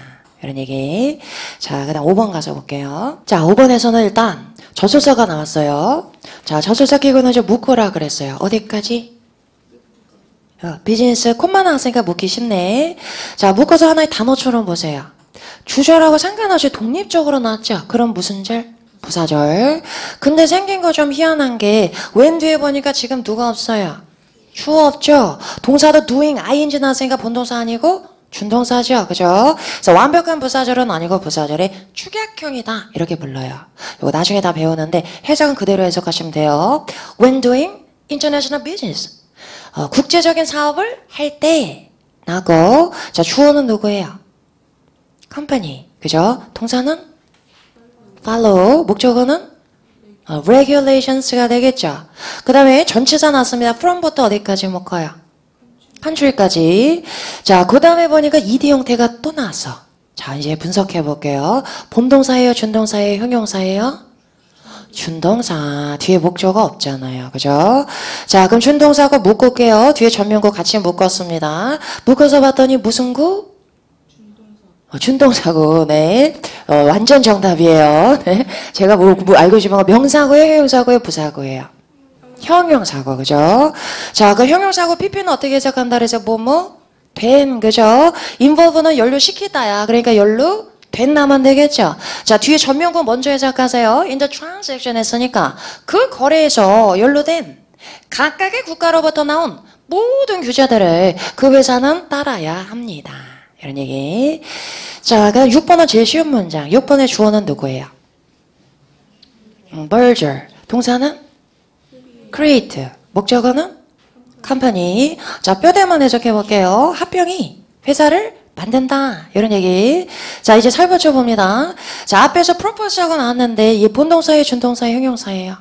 이런 얘기. 자, 그 다음 5번 가서 볼게요. 자, 5번에서는 일단 저술사가 나왔어요. 자, 저술사 끼고는 이제 묶으라 그랬어요. 어디까지? 비즈니스 콤마 나왔으니까 묶기 쉽네. 자, 묶어서 하나의 단어처럼 보세요. 주절하고 상관없이 독립적으로 나왔죠? 그럼 무슨 절? 부사절. 근데 생긴 거 좀 희한한 게 웬 뒤에 보니까 지금 누가 없어요? 주어 없죠? 동사도 doing, ing 나왔으니까 본동사 아니고 준동사죠. 그죠? 그래서 완벽한 부사절은 아니고 부사절의 축약형이다. 이렇게 불러요. 이거 나중에 다 배우는데 해석은 그대로 해석하시면 돼요. When doing international business. 국제적인 사업을 할 때. 나고. 자, 주어는 누구예요? company. 그죠? 동사는 follow. 목적어는 regulations가 되겠죠. 그 다음에 전치사 나왔습니다. from부터 어디까지 묶어요? country까지. 자, 그 다음에 보니까 ed 형태가 또 나왔어. 자, 이제 분석해 볼게요. 본동사예요? 준동사예요? 형용사예요? 준동사. 뒤에 목적어 없잖아요. 그죠? 자, 그럼 준동사고 묶을게요. 뒤에 전면구 같이 묶었습니다. 묶어서 봤더니 무슨 구? 준동사고. 네. 완전 정답이에요. 네. 제가 뭐 알고 싶은 거 명사고예요? 형용사고예요? 부사고예요? 형용사고. 그죠? 자, 그 형용사고 PP는 어떻게 해석한다 그래서 된. 그죠? involve는 연루시키다야. 그러니까 연루 된 나면 되겠죠. 자, 뒤에 전면구 먼저 해석하세요. in the transaction 했으니까 그 거래에서 연루된 각각의 국가로부터 나온 모든 규제들을 그 회사는 따라야 합니다. 이런 얘기. 자, 그럼 6번은 제일 쉬운 문장. 6번의 주어는 누구예요? merger. 동사는 create. 목적어는 company. 자, 뼈대만 해석해 볼게요. 합병이 회사를 만든다. 이런 얘기. 자, 이제 살펴쳐 봅니다. 자, 앞에서 propose하고 나왔는데 이 본동사예요? 준동사예요? 형용사예요?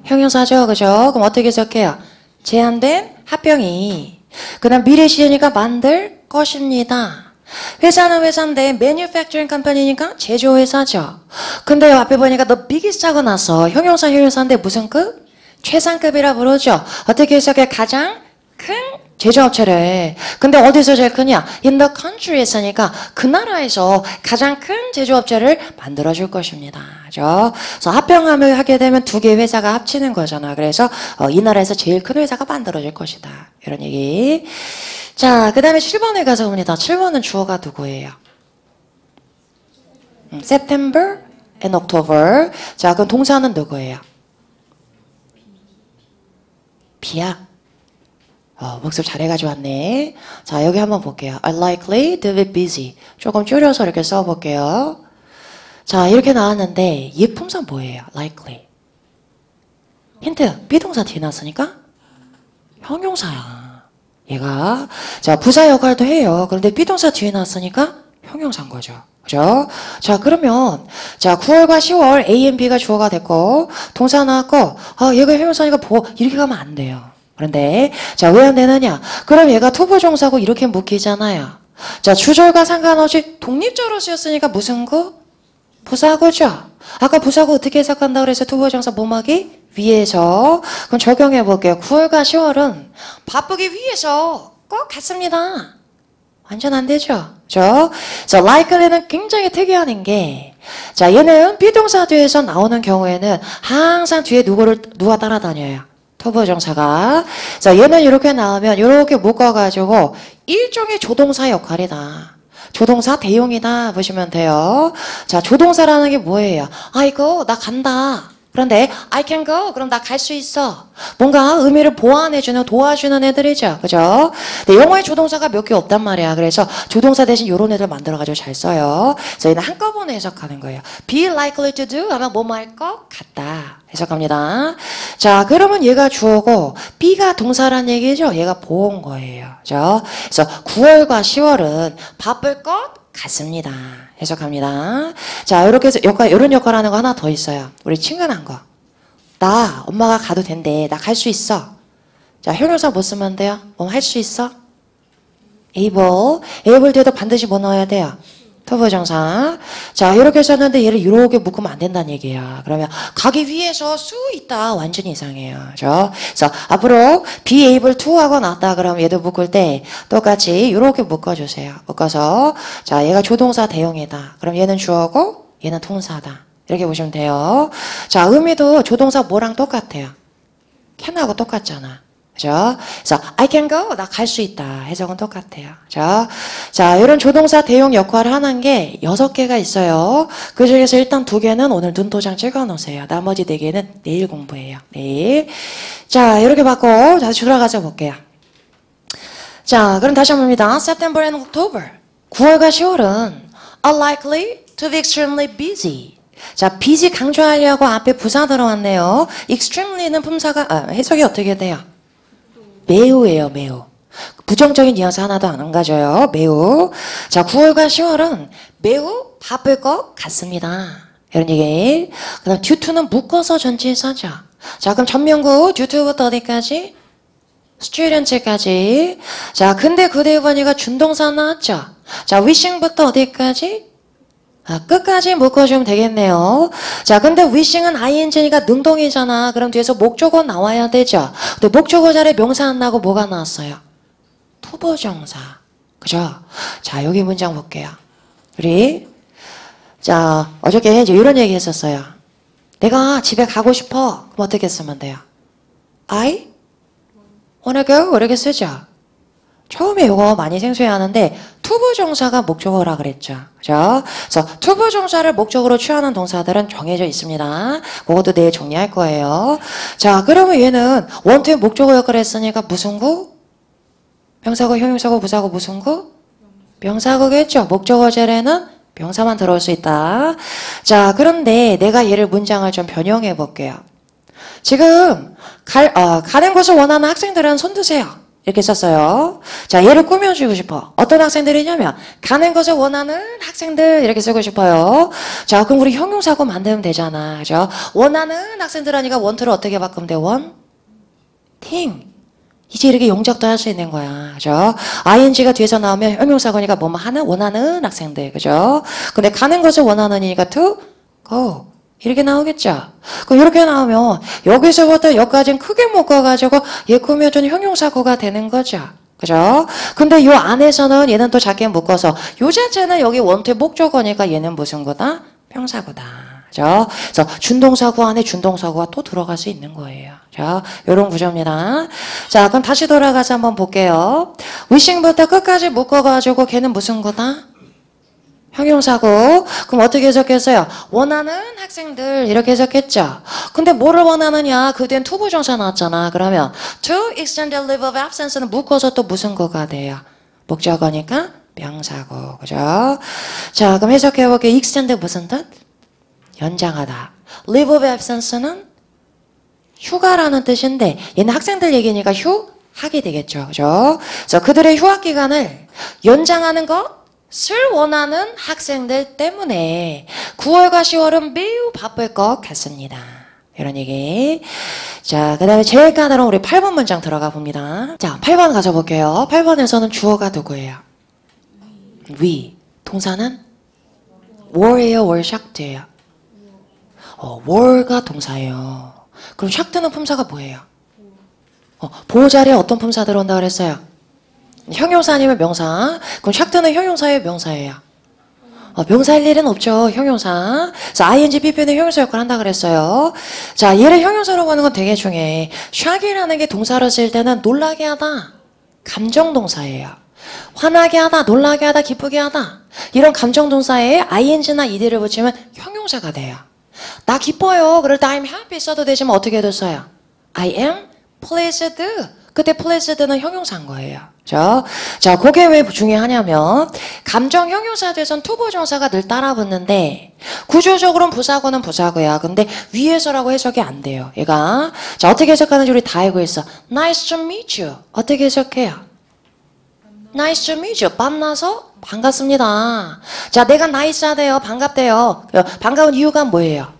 형용사죠. 그죠? 그럼 어떻게 해석해요? 제한된 합병이. 그 다음 미래 시제니까 만들 것입니다. 회사는 회사인데 manufacturing company니까 제조회사죠. 근데 앞에 보니까 the biggest 하고 나서 형용사인데 무슨 급? 최상급이라 부르죠. 어떻게 해석해? 가장 큰 제조업체를. 근데 어디서 제일 크냐? in the country 했으니까 그 나라에서 가장 큰 제조업체를 만들어줄 것입니다. 그죠? 그래서 합병하면 하게 되면 두 개의 회사가 합치는 거잖아. 그래서 이 나라에서 제일 큰 회사가 만들어질 것이다. 이런 얘기. 자, 그 다음에 7번에 가서 봅니다. 7번은 주어가 누구예요? September and October. 자, 그럼 동사는 누구예요? 비야. 복습 잘해가지고 왔네. 자, 여기 한번 볼게요. are likely to be busy. 조금 줄여서 이렇게 써볼게요. 자, 이렇게 나왔는데 얘 품사 뭐예요? likely. 힌트. 비동사 뒤에 나왔으니까 형용사야. 얘가. 자, 부사 역할도 해요. 그런데 비동사 뒤에 나왔으니까 형용사인 거죠. 그죠? 자, 그러면 자, 9월과 10월 A and B가 주어가 됐고 동사 나왔고 얘가 형용사니까 이렇게 가면 안 돼요. 그런데 자, 왜 안 되느냐? 그럼 얘가 투부정사고 이렇게 묶이잖아요. 자, 주절과 상관없이 독립적으로 쓰였으니까 무슨 구? 부사구죠. 아까 부사구 어떻게 해석한다고 그래서 투부정사 뭐막이? 위에서. 그럼 적용해 볼게요. 9월과 10월은 바쁘기 위해서 꼭 같습니다. 완전 안 되죠. 그죠? 자, likely는 굉장히 특이한 게, 자, 얘는 비동사 뒤에서 나오는 경우에는 항상 뒤에 누가 따라다녀요? 투부정사가. 자, 얘는 이렇게 나오면 이렇게 묶어가지고 일종의 조동사 역할이다. 조동사 대용이다 보시면 돼요. 자, 조동사라는 게 뭐예요? 아이고, 나 간다. 그런데 I can go. 그럼 나 갈 수 있어. 뭔가 의미를 보완해주는 도와주는 애들이죠. 그죠? 근데 영어에 조동사가 몇 개 없단 말이야. 그래서 조동사 대신 이런 애들 만들어가지고 잘 써요. 그래서 얘는 한꺼번에 해석하는 거예요. be likely to do 하면 뭐뭐 할 것 같다. 해석합니다. 자, 그러면 얘가 주어고 B가 동사란 얘기죠. 얘가 보온 거예요. 그죠? 그래서 9월과 10월은 바쁠 것 같습니다. 해석합니다. 자, 이렇게 해서 이런 역할 하는 거 하나 더 있어요. 우리 친근한 거. 나 엄마가 가도 된대. 나 갈 수 있어. 자, 형용사 뭐 쓰면 돼요? 할 수 있어? able 뒤에도 반드시 뭐 넣어야 돼요? 투부정사. 자, 이렇게 썼는데 얘를 이렇게 묶으면 안 된다는 얘기야. 그러면 가기 위해서 수 있다. 완전히 이상해요. 그죠? 그래서 앞으로 be able to 하고 나왔다. 그럼 얘도 묶을 때 똑같이 이렇게 묶어주세요. 묶어서 자, 얘가 조동사 대용이다. 그럼 얘는 주어고 얘는 동사다. 이렇게 보시면 돼요. 자, 의미도 조동사 뭐랑 똑같아요? can하고 똑같잖아. 그죠? 그래서 I can go, 나 갈 수 있다. 해석은 똑같아요. 그죠? 자, 이런 조동사 대용 역할을 하는 게 6개가 있어요. 그 중에서 일단 2개는 오늘 눈도장 찍어 놓으세요. 나머지 4개는 내일 공부해요. 내일. 자, 이렇게 받고 다시 돌아가서 볼게요. 자, 그럼 다시 한번 봅니다. September and October. 9월과 10월은 are likely to be extremely busy. 자, busy 강조하려고 앞에 부사 들어왔네요. extremely는 품사가 해석이 어떻게 돼요? 매우예요, 매우. 부정적인 뉘앙스 하나도 안 가져요. 매우. 자, 9월과 10월은 매우 바쁠 것 같습니다. 이런 얘기. 그 다음 due to는 묶어서 전치에 써죠. 자, 그럼 전면구 due to부터 어디까지? student까지. 자, 근데 그 대우번이가 준동사 나왔죠. 자, wishing부터 어디까지? 끝까지 묶어주면 되겠네요. 자, 근데 wishing은 ing니까 능동이잖아. 그럼 뒤에서 목적어 나와야 되죠. 근데 목적어 자리에 명사 안 나고 뭐가 나왔어요? 투부정사. 그죠? 자, 여기 문장 볼게요. 우리 자, 어저께 이제 이런 얘기 했었어요. 내가 집에 가고 싶어. 그럼 어떻게 쓰면 돼요? I wanna go? 이렇게 쓰죠. 처음에 이거 많이 생소해하는데 투부정사가 목적어라 그랬죠. 그죠? 그래서 투부정사를 목적으로 취하는 동사들은 정해져 있습니다. 그것도 내일 정리할 거예요. 자, 그러면 얘는 원투의 목적어 역할을 했으니까 무슨 구? 명사구, 형용사구, 부사구 무슨 구? 명사구겠죠. 목적어 자리에는 명사만 들어올 수 있다. 자, 그런데 내가 얘를 문장을 좀 변형해 볼게요. 지금 가는 곳을 원하는 학생들은 손 드세요. 이렇게 썼어요. 자, 얘를 꾸며주고 싶어. 어떤 학생들이냐면 가는 것을 원하는 학생들 이렇게 쓰고 싶어요. 자, 그럼 우리 형용사고 만들면 되잖아. 그죠? 원하는 학생들 하니까 원투를 어떻게 바꾸면 돼? ting. 이제 이렇게 용접도 할 수 있는 거야. 그죠? ing가 뒤에서 나오면 형용사고니까 뭐뭐 하는 원하는 학생들. 그죠? 근데 가는 것을 원하는이니까 to go. 이렇게 나오겠죠? 그럼 이렇게 나오면 여기서부터 여기까지는 크게 묶어가지고 얘 꾸며준 형용사구가 되는 거죠. 그죠? 근데 요 안에서는 얘는 또 작게 묶어서 요 자체는 여기 원투의 목적어니까 얘는 무슨 거다? 명사구다. 그죠? 그래서 준동사구 안에 준동사구가 또 들어갈 수 있는 거예요. 자, 요런 구조입니다. 자, 그럼 다시 돌아가서 한번 볼게요. wishing부터 끝까지 묶어가지고 걔는 무슨 거다? 형용사고. 그럼 어떻게 해석했어요? 원하는 학생들 이렇게 해석했죠. 근데 뭐를 원하느냐? 그 뒤엔 투부정사 나왔잖아. 그러면 to extend the leave of absence는 묶어서 또 무슨 거가 돼요? 목적어니까 명사고. 그죠? 자, 그럼 해석해볼게요. extend 무슨 뜻? 연장하다. leave of absence는 휴가라는 뜻인데 얘는 학생들 얘기니까 휴하게 되겠죠. 그죠? 그래서 그들의 휴학 기간을 연장하는 것을 원하는 학생들 때문에 9월과 10월은 매우 바쁠 것 같습니다. 이런 얘기. 자, 그 다음에 제일 까다로운 우리 8번 문장 들어가 봅니다. 자, 8번 가져 볼게요. 8번에서는 주어가 누구예요? we. 동사는 were예요, were, shacked예요? were가 동사예요. 그럼 shacked는 품사가 뭐예요? 보호 자리에 어떤 품사 들어온다 그랬어요? 형용사 아니면 명사. 그럼 shacked는 형용사예요, 명사예요? 명사일 일은 없죠. 형용사. 그래서 ing, pp는 형용사 역할을 한다 그랬어요. 자, 얘를 형용사라고 하는 건 되게 중요해. shock이라는 게 동사로 쓸 때는 놀라게 하다. 감정동사예요. 화나게 하다, 놀라게 하다, 기쁘게 하다. 이런 감정동사에 ing나 ed를 붙이면 형용사가 돼요. 나 기뻐요. 그럴 때 I'm happy 써도 되지만 어떻게 해도 써요? I am pleased. 그때 pleased는 형용사인 거예요. 그죠? 자, 그게 왜 중요하냐면 감정 형용사 돼선 투부정사가 늘 따라붙는데 구조적으로는 부사구는 부사구야. 근데 위에서라고 해석이 안 돼요. 얘가. 자, 어떻게 해석하는지 우리 다 알고 있어. Nice to meet you. 어떻게 해석해요? Nice to meet you. 만나서 반갑습니다. 자, 내가 나이스하대요. 반갑대요. 반가운 이유가 뭐예요?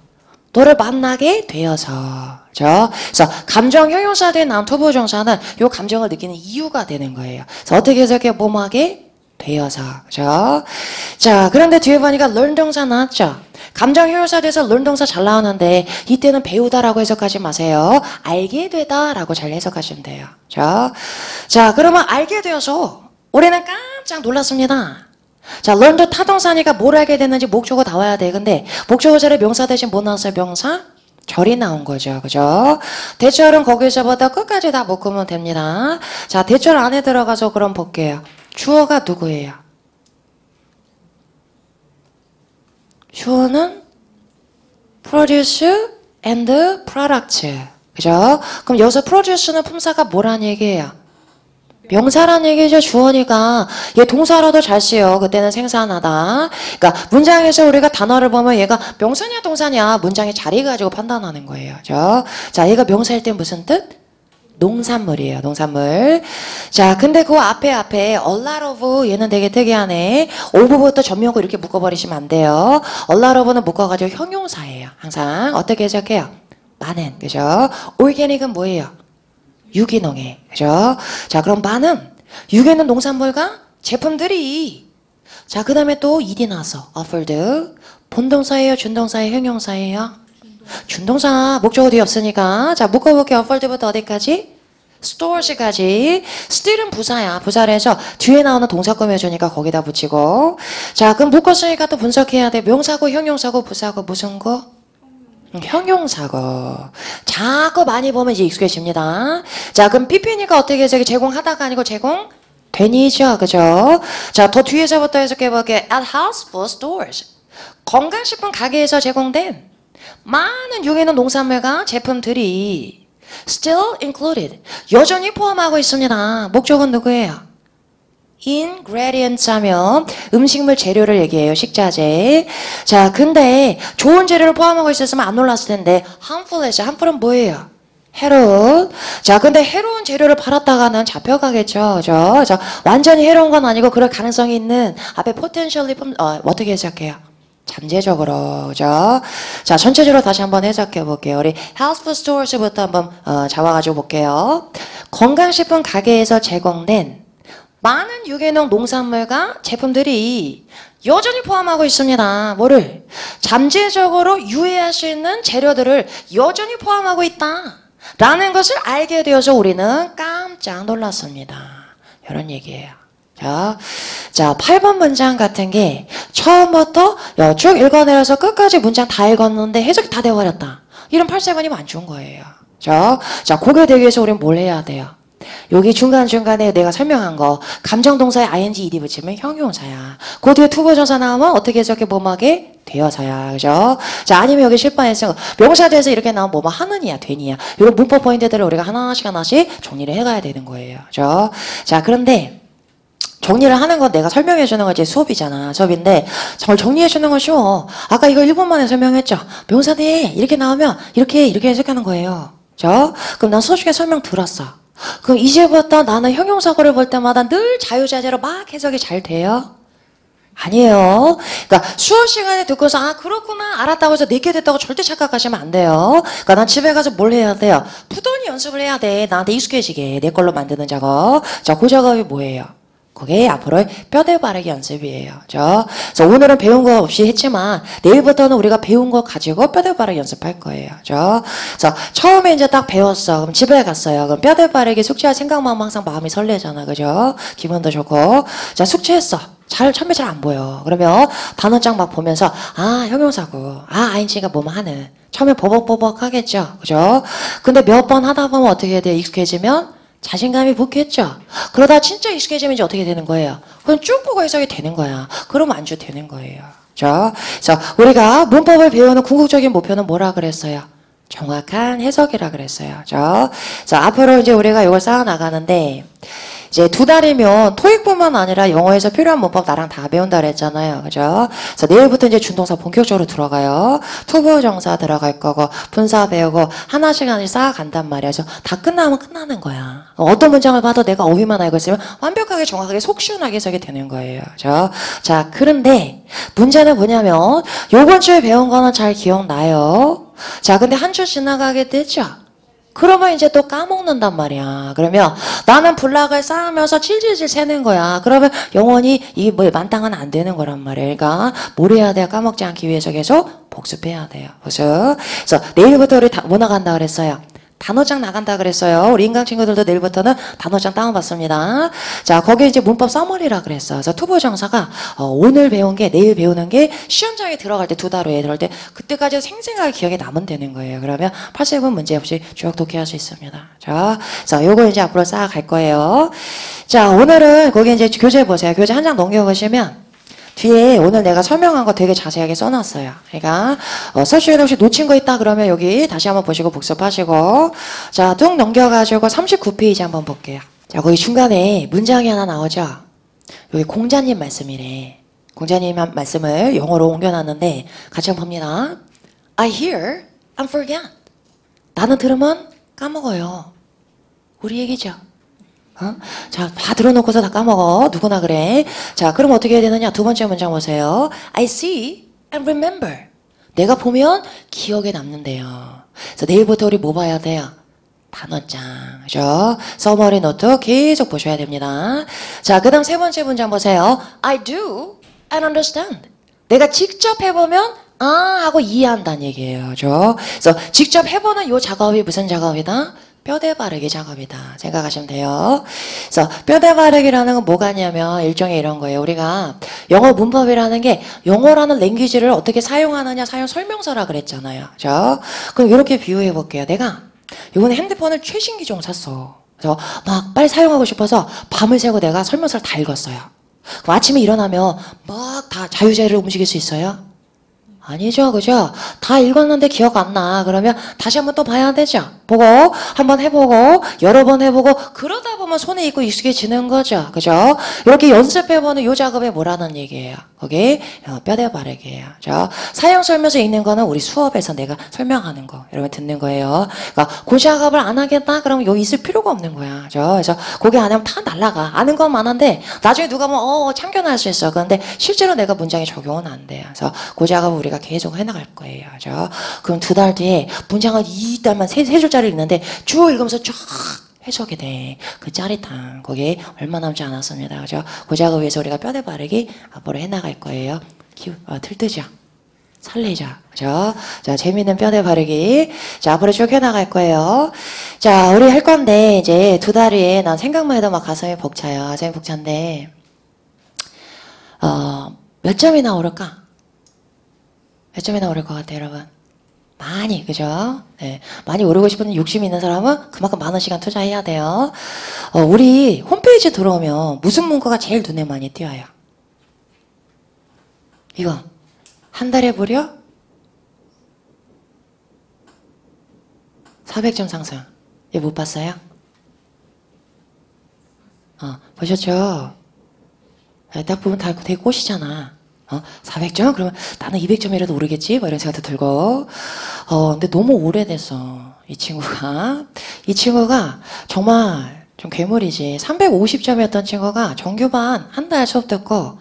너를 만나게 되어서. 그죠? 그래서 감정 형용사 된 나온 투부정사는 요 감정을 느끼는 이유가 되는 거예요. 그래서 어떻게 해석해요? 뭐뭐하게 되어서. 그죠? 자, 그런데 뒤에 보니까 learn 동사 나왔죠? 감정 형용사 돼서 learn 동사 잘 나오는데 이때는 배우다라고 해석하지 마세요. 알게 되다라고 잘 해석하시면 돼요. 그죠? 자, 그러면 알게 되어서 우리는 깜짝 놀랐습니다. 자, learn도 타동사니까 뭘 알게 됐는지 목적어 나와야 돼. 근데 목적어 자리에 명사 대신 뭐 나왔어요? 명사? 절이 나온 거죠. 그죠? 대절은 거기서부터 끝까지 다 묶으면 됩니다. 자, 대절 안에 들어가서 그럼 볼게요. 주어가 누구예요? 주어는 produce and product. 그죠? 그럼 여기서 produce는 품사가 뭐란 얘기예요? 명사란 얘기죠. 주어니까 얘 동사로도 잘 쓰여. 그때는 생산하다. 그러니까 문장에서 우리가 단어를 보면 얘가 명사냐 동사냐 문장의 자리 가지고 판단하는 거예요. 그죠? 자, 얘가 명사일 때 무슨 뜻? 농산물이에요. 농산물. 자, 근데 그 앞에 a lot of 얘는 되게 특이하네. of부터 전명구 이렇게 묶어버리시면 안 돼요. a lot of는 묶어가지고 형용사예요. 항상 어떻게 해석해요? 많은. 그죠? organic은 뭐예요? 유기농에. 그죠? 자, 그럼 많은 유기농 농산물과 제품들이. 자, 그 다음에 또 일이 나서 offered. 본동사예요? 준동사예요? 형용사예요? 준동사. 목적어 뒤에 없으니까. 자, 묶어볼게요. offered부터 어디까지? stores까지. still은 부사야. 부사를 해서 뒤에 나오는 동사 꾸며주니까 거기다 붙이고. 자, 그럼 묶었으니까 또 분석해야 돼. 명사고, 형용사고, 부사고, 무슨 거? 형용사고. 자꾸 많이 보면 이제 익숙해집니다. 자, 그럼 PP니까 어떻게 해석이 제공하다가 아니고 제공되니죠. 그죠? 자, 더 뒤에서부터 해석해볼게요. At house food stores. 건강식품 가게에서 제공된 많은 유기농 농산물과 제품들이 still included. 여전히 포함하고 있습니다. 목적은 누구예요? ingredients 하면 음식물 재료를 얘기해요. 식자재. 자, 근데 좋은 재료를 포함하고 있었으면 안 놀랐을 텐데 harmful했죠. harmful은 뭐예요? 해로운. 자, 근데 해로운 재료를 팔았다가는 잡혀가겠죠. 그죠? 자, 완전히 해로운 건 아니고 그럴 가능성이 있는 앞에 potentially 어떻게 해석해요? 잠재적으로. 그죠? 자, 전체적으로 다시 한번 해석해 볼게요. 우리 health food stores부터 한번 잡아가지고 볼게요. 건강식품 가게에서 제공된 많은 유기농 농산물과 제품들이 여전히 포함하고 있습니다. 뭐를? 잠재적으로 유해할 수 있는 재료들을 여전히 포함하고 있다. 라는 것을 알게 되어서 우리는 깜짝 놀랐습니다. 이런 얘기예요. 자, 8번 문장 같은 게 처음부터 쭉 읽어내려서 끝까지 문장 다 읽었는데 해석이 다 돼버렸다. 이런 8세번이면 안 좋은 거예요. 자, 그게 되기 위해서 우리는 뭘 해야 돼요? 여기 중간중간에 내가 설명한 거 감정동사에 ing, ed 붙이면 형용사야. 그 뒤에 투부정사 나오면 어떻게 해석해 뭐뭐하게 되어서야. 그죠? 자, 아니면 여기 실판에서 명사돼서 이렇게 나오면 뭐뭐 하느냐 되니야. 이런 문법 포인트들을 우리가 하나씩 정리를 해가야 되는 거예요. 그죠? 자, 그런데 정리를 하는 건 내가 설명해 주는 건 이제 수업이잖아. 수업인데 정말 정리해 주는 건 쉬워. 아까 이거 1분 만에 설명했죠. 명사돼 이렇게 나오면 이렇게 해석하는 거예요. 그죠? 그럼 난 수업 중에 설명 들었어. 그럼 이제부터 나는 형용사고를 볼 때마다 늘 자유자재로 막 해석이 잘 돼요? 아니에요. 그러니까 수업 시간에 듣고서 아 그렇구나 알았다고 해서 내게 됐다고 절대 착각하시면 안 돼요. 그러니까 난 집에 가서 뭘 해야 돼요? 부단히 연습을 해야 돼. 나한테 익숙해지게 내 걸로 만드는 작업. 자, 그 작업이 뭐예요? 그게 앞으로의 뼈대 바르기 연습이에요. 그죠? 그래서 오늘은 배운 거 없이 했지만 내일부터는 우리가 배운 거 가지고 뼈대 바르기 연습할 거예요. 그죠? 그래서 처음에 이제 딱 배웠어. 그럼 집에 갔어요. 그럼 뼈대 바르기 숙제할 생각만 하면 항상 마음이 설레잖아. 그죠? 기분도 좋고. 자, 숙제했어. 처음에 잘 안 보여. 그러면 단어장 막 보면서 아 형용사고 아 ing가 뭐뭐 하는 처음에 버벅버벅 하겠죠. 그죠? 근데 몇 번 하다 보면 어떻게 해야 돼요? 익숙해지면 자신감이 붙겠죠. 그러다 진짜 익숙해지면 이제 어떻게 되는 거예요? 그럼 쭉 보고 해석이 되는 거야. 그럼 안주 되는 거예요. 그죠? 그래서 우리가 문법을 배우는 궁극적인 목표는 뭐라 그랬어요? 정확한 해석이라 그랬어요. 그죠? 자, 앞으로 이제 우리가 이걸 쌓아 나가는데 이제 2달이면 토익뿐만 아니라 영어에서 필요한 문법 나랑 다 배운다 그랬잖아요. 그죠? 그래서 내일부터 이제 준동사 본격적으로 들어가요. 투부정사 들어갈 거고 분사 배우고 하나씩 쌓아간단 말이야. 그래서 다 끝나면 끝나는 거야. 어떤 문장을 봐도 내가 어휘만 알고 있으면 완벽하게 정확하게 속 시원하게 해석이 되는 거예요. 그죠? 자, 그런데 문제는 뭐냐면 요번 주에 배운 거는 잘 기억나요. 자, 근데 한 주 지나가게 되죠. 그러면 이제 또 까먹는단 말이야. 그러면 나는 블락을 쌓으면서 질질질 새는 거야. 그러면 영원히 이게 뭐 만땅은 안 되는 거란 말이야. 그러니까 뭘 해야 돼요? 까먹지 않기 위해서 계속 복습해야 돼요. 그래서 내일부터 우리 뭐 나간다 그랬어요? 단어장 나간다 그랬어요. 우리 인강 친구들도 내일부터는 단어장 다운받습니다. 자, 거기에 이제 문법 서머리라 그랬어. 그래서 투부정사가 오늘 배운 게 내일 배우는 게 시험장에 들어갈 때 2달 후에 들어갈 때 그때까지 생생하게 기억에 남으면 되는 거예요. 그러면 8세분 문제 없이 쭉 독해할 수 있습니다. 자, 요거 이제 앞으로 쌓아갈 거예요. 자, 오늘은 거기 이제 교재 보세요. 교재 한 장 넘겨보시면 뒤에 오늘 내가 설명한 거 되게 자세하게 써놨어요. 그러니까 수업 중에 혹시 놓친 거 있다 그러면 여기 다시 한번 보시고 복습하시고 자, 뚝 넘겨가지고 39페이지 한번 볼게요. 자, 거기 중간에 문장이 하나 나오죠? 여기 공자님 말씀이래. 공자님 말씀을 영어로 옮겨놨는데 같이 한번 봅니다. I hear and forget. 나는 들으면 까먹어요. 우리 얘기죠. 자, 다 들어놓고서 다 까먹어. 누구나 그래. 자, 그럼 어떻게 해야 되느냐? 두 번째 문장 보세요. I see and remember. 내가 보면 기억에 남는데요. 그래서 내일부터 우리 뭐 봐야 돼요? 단어장, 그죠? 서머리 노트 계속 보셔야 됩니다. 자, 그 다음 세 번째 문장 보세요. I do and understand. 내가 직접 해보면 아 하고 이해한다는 얘기예요. 그죠? 그래서 직접 해보는 요 작업이 무슨 작업이다? 뼈대 바르기 작업이다. 생각하시면 돼요. 그래서 뼈대 바르기라는 건 뭐가 냐면 일종의 이런 거예요. 우리가 영어 문법이라는 게 영어라는 랭귀지를 어떻게 사용하느냐 사용 설명서라 그랬잖아요. 그죠? 그럼 이렇게 비유해 볼게요. 내가 이번에 핸드폰을 최신 기종 샀어. 그래서 막 빨리 사용하고 싶어서 밤을 새고 내가 설명서를 다 읽었어요. 그럼 아침에 일어나면 막 다 자유자재로 움직일 수 있어요? 아니죠, 그죠? 다 읽었는데 기억 안 나. 그러면 다시 한번 또 봐야 되죠. 보고, 한번 해보고, 여러 번 해보고, 그러다 보면 손에 익고 익숙해지는 거죠. 그죠? 이렇게 연습해보는 요 작업이 뭐라는 얘기예요. 거기 뼈대 바르기예요. 그죠? 사용 설명서 읽는 거는 우리 수업에서 내가 설명하는 거, 여러분 듣는 거예요. 그러니까 그 작업을 안 하겠다? 그러면 여기 있을 필요가 없는 거야. 그죠? 그래서 그게 안 하면 다 날라가. 아는 건 많은데, 나중에 누가 보면, 참견할 수 있어. 그런데 실제로 내가 문장에 적용은 안 돼요. 그래서 그 작업을 우리가 계속 해나갈 거예요. 그죠? 그럼 두 달 뒤에 문장을 2달만 세 줄짜리 읽는데 쭉 읽으면서 쫙 해석이 돼. 그 짜릿함. 거기에 얼마 남지 않았습니다. 그죠? 그 작업을 위해서 우리가 뼈대 바르기 앞으로 해나갈 거예요. 들뜨죠? 설레죠? 그죠? 자, 재미있는 뼈대 바르기. 자, 앞으로 쭉 해나갈 거예요. 자, 우리 할 건데, 이제 두 달 후에 난 생각만 해도 막 가슴이 벅차요. 가슴이 벅찬데, 몇 점이나 오를까? 몇 점이나 오를 것 같아요, 여러분? 많이, 그죠? 네. 많이 오르고 싶은 욕심이 있는 사람은 그만큼 많은 시간 투자해야 돼요. 우리 홈페이지 들어오면 무슨 문구가 제일 눈에 많이 띄어요? 이거. 한 달에 무려 400점 상승. 이거 못 봤어요? 보셨죠? 딱 보면 다 되게 꽃이잖아. 400점? 그러면 나는 200점이라도 오르겠지? 뭐 이런 생각도 들고. 근데 너무 오래됐어. 이 친구가. 이 친구가 정말 좀 괴물이지. 350점이었던 친구가 정규반 한 달 수업 듣고,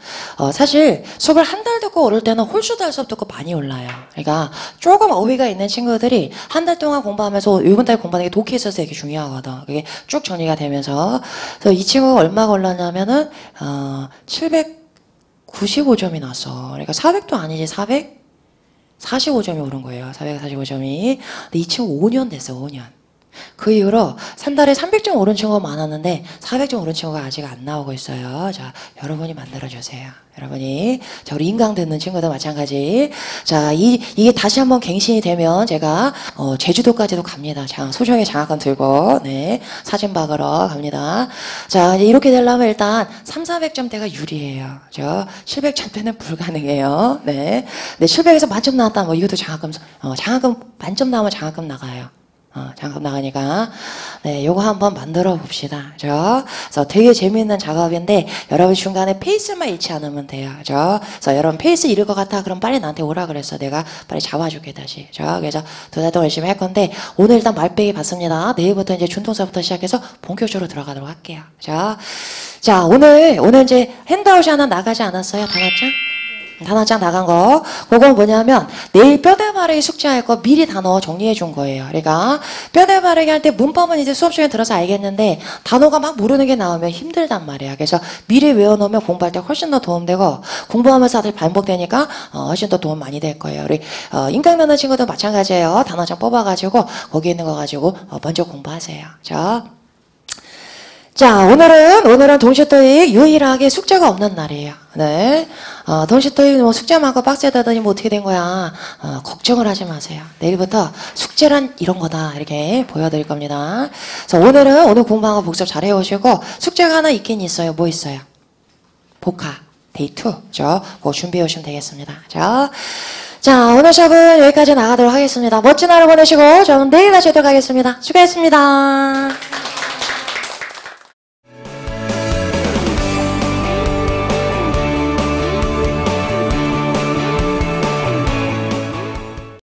사실 수업을 한 달 듣고 오를 때는 홀수달 수업 듣고 많이 올라요. 그러니까 조금 어휘가 있는 친구들이 한 달 동안 공부하면서 이번 달 공부하는 게 독해 있어서 되게 중요하거든. 그게 쭉 정리가 되면서. 그래서 이 친구가 얼마가 올랐냐면은, 795점이 났어. 그러니까 400도 아니지, 445점이 오른 거예요. 445점이. 근데 이 친구 5년 됐어, 5년. 그 이후로 한 달에 300점 오른 친구가 많았는데 400점 오른 친구가 아직 안 나오고 있어요. 자, 여러분이 만들어주세요. 여러분이. 자, 우리 인강 듣는 친구도 마찬가지. 자, 이게 다시 한번 갱신이 되면 제가, 제주도까지도 갑니다. 소정의 장학금 들고, 네. 사진 박으러 갑니다. 자, 이제 이렇게 되려면 일단 300~400점대가 유리해요. 그죠? 700점대는 불가능해요. 네. 근데 700에서 만점 나왔다, 뭐, 이것도 장학금 만점 나오면 장학금 나가요. 장갑 나가니까. 네, 요거 한번 만들어 봅시다. 그죠? 그래서 되게 재미있는 작업인데, 여러분 중간에 페이스만 잃지 않으면 돼요. 그죠? 그래서 여러분 페이스 잃을 것 같아? 그럼 빨리 나한테 오라 그랬어. 내가 빨리 잡아줄게, 다시. 그죠? 그래서 두 달 동안 열심히 할 건데, 오늘 일단 말빼기 봤습니다. 내일부터 이제 준동사부터 시작해서 본격적으로 들어가도록 할게요. 그죠? 자, 오늘 이제 핸드아웃이 하나 나가지 않았어요? 단어장? 단어장 나간 거. 그건 뭐냐면 내일 뼈대 바르기 숙제할 거 미리 단어 정리해 준 거예요. 그러니까 뼈대 바르기 할 때 문법은 이제 수업 중에 들어서 알겠는데 단어가 막 모르는 게 나오면 힘들단 말이야. 그래서 미리 외워놓으면 공부할 때 훨씬 더 도움되고 공부하면서 다들 반복되니까 훨씬 더 도움 많이 될 거예요. 우리 인강 듣는 친구도 마찬가지예요. 단어장 뽑아가지고 거기 있는 거 가지고 먼저 공부하세요. 자, 오늘은 동시토익 유일하게 숙제가 없는 날이에요. 네. 동시토익 뭐 숙제 많고 빡세다더니 뭐 어떻게 된 거야. 걱정을 하지 마세요. 내일부터 숙제란 이런 거다. 이렇게 보여드릴 겁니다. 그래서 오늘 공부한 거 복습 잘 해오시고 숙제가 하나 있긴 있어요. 뭐 있어요? 복화. 데이 2. 그죠? 그거 준비해 오시면 되겠습니다. 자, 오늘 수업은 여기까지 나가도록 하겠습니다. 멋진 하루 보내시고 저는 내일 다시 오도록 하겠습니다. 수고했습니다.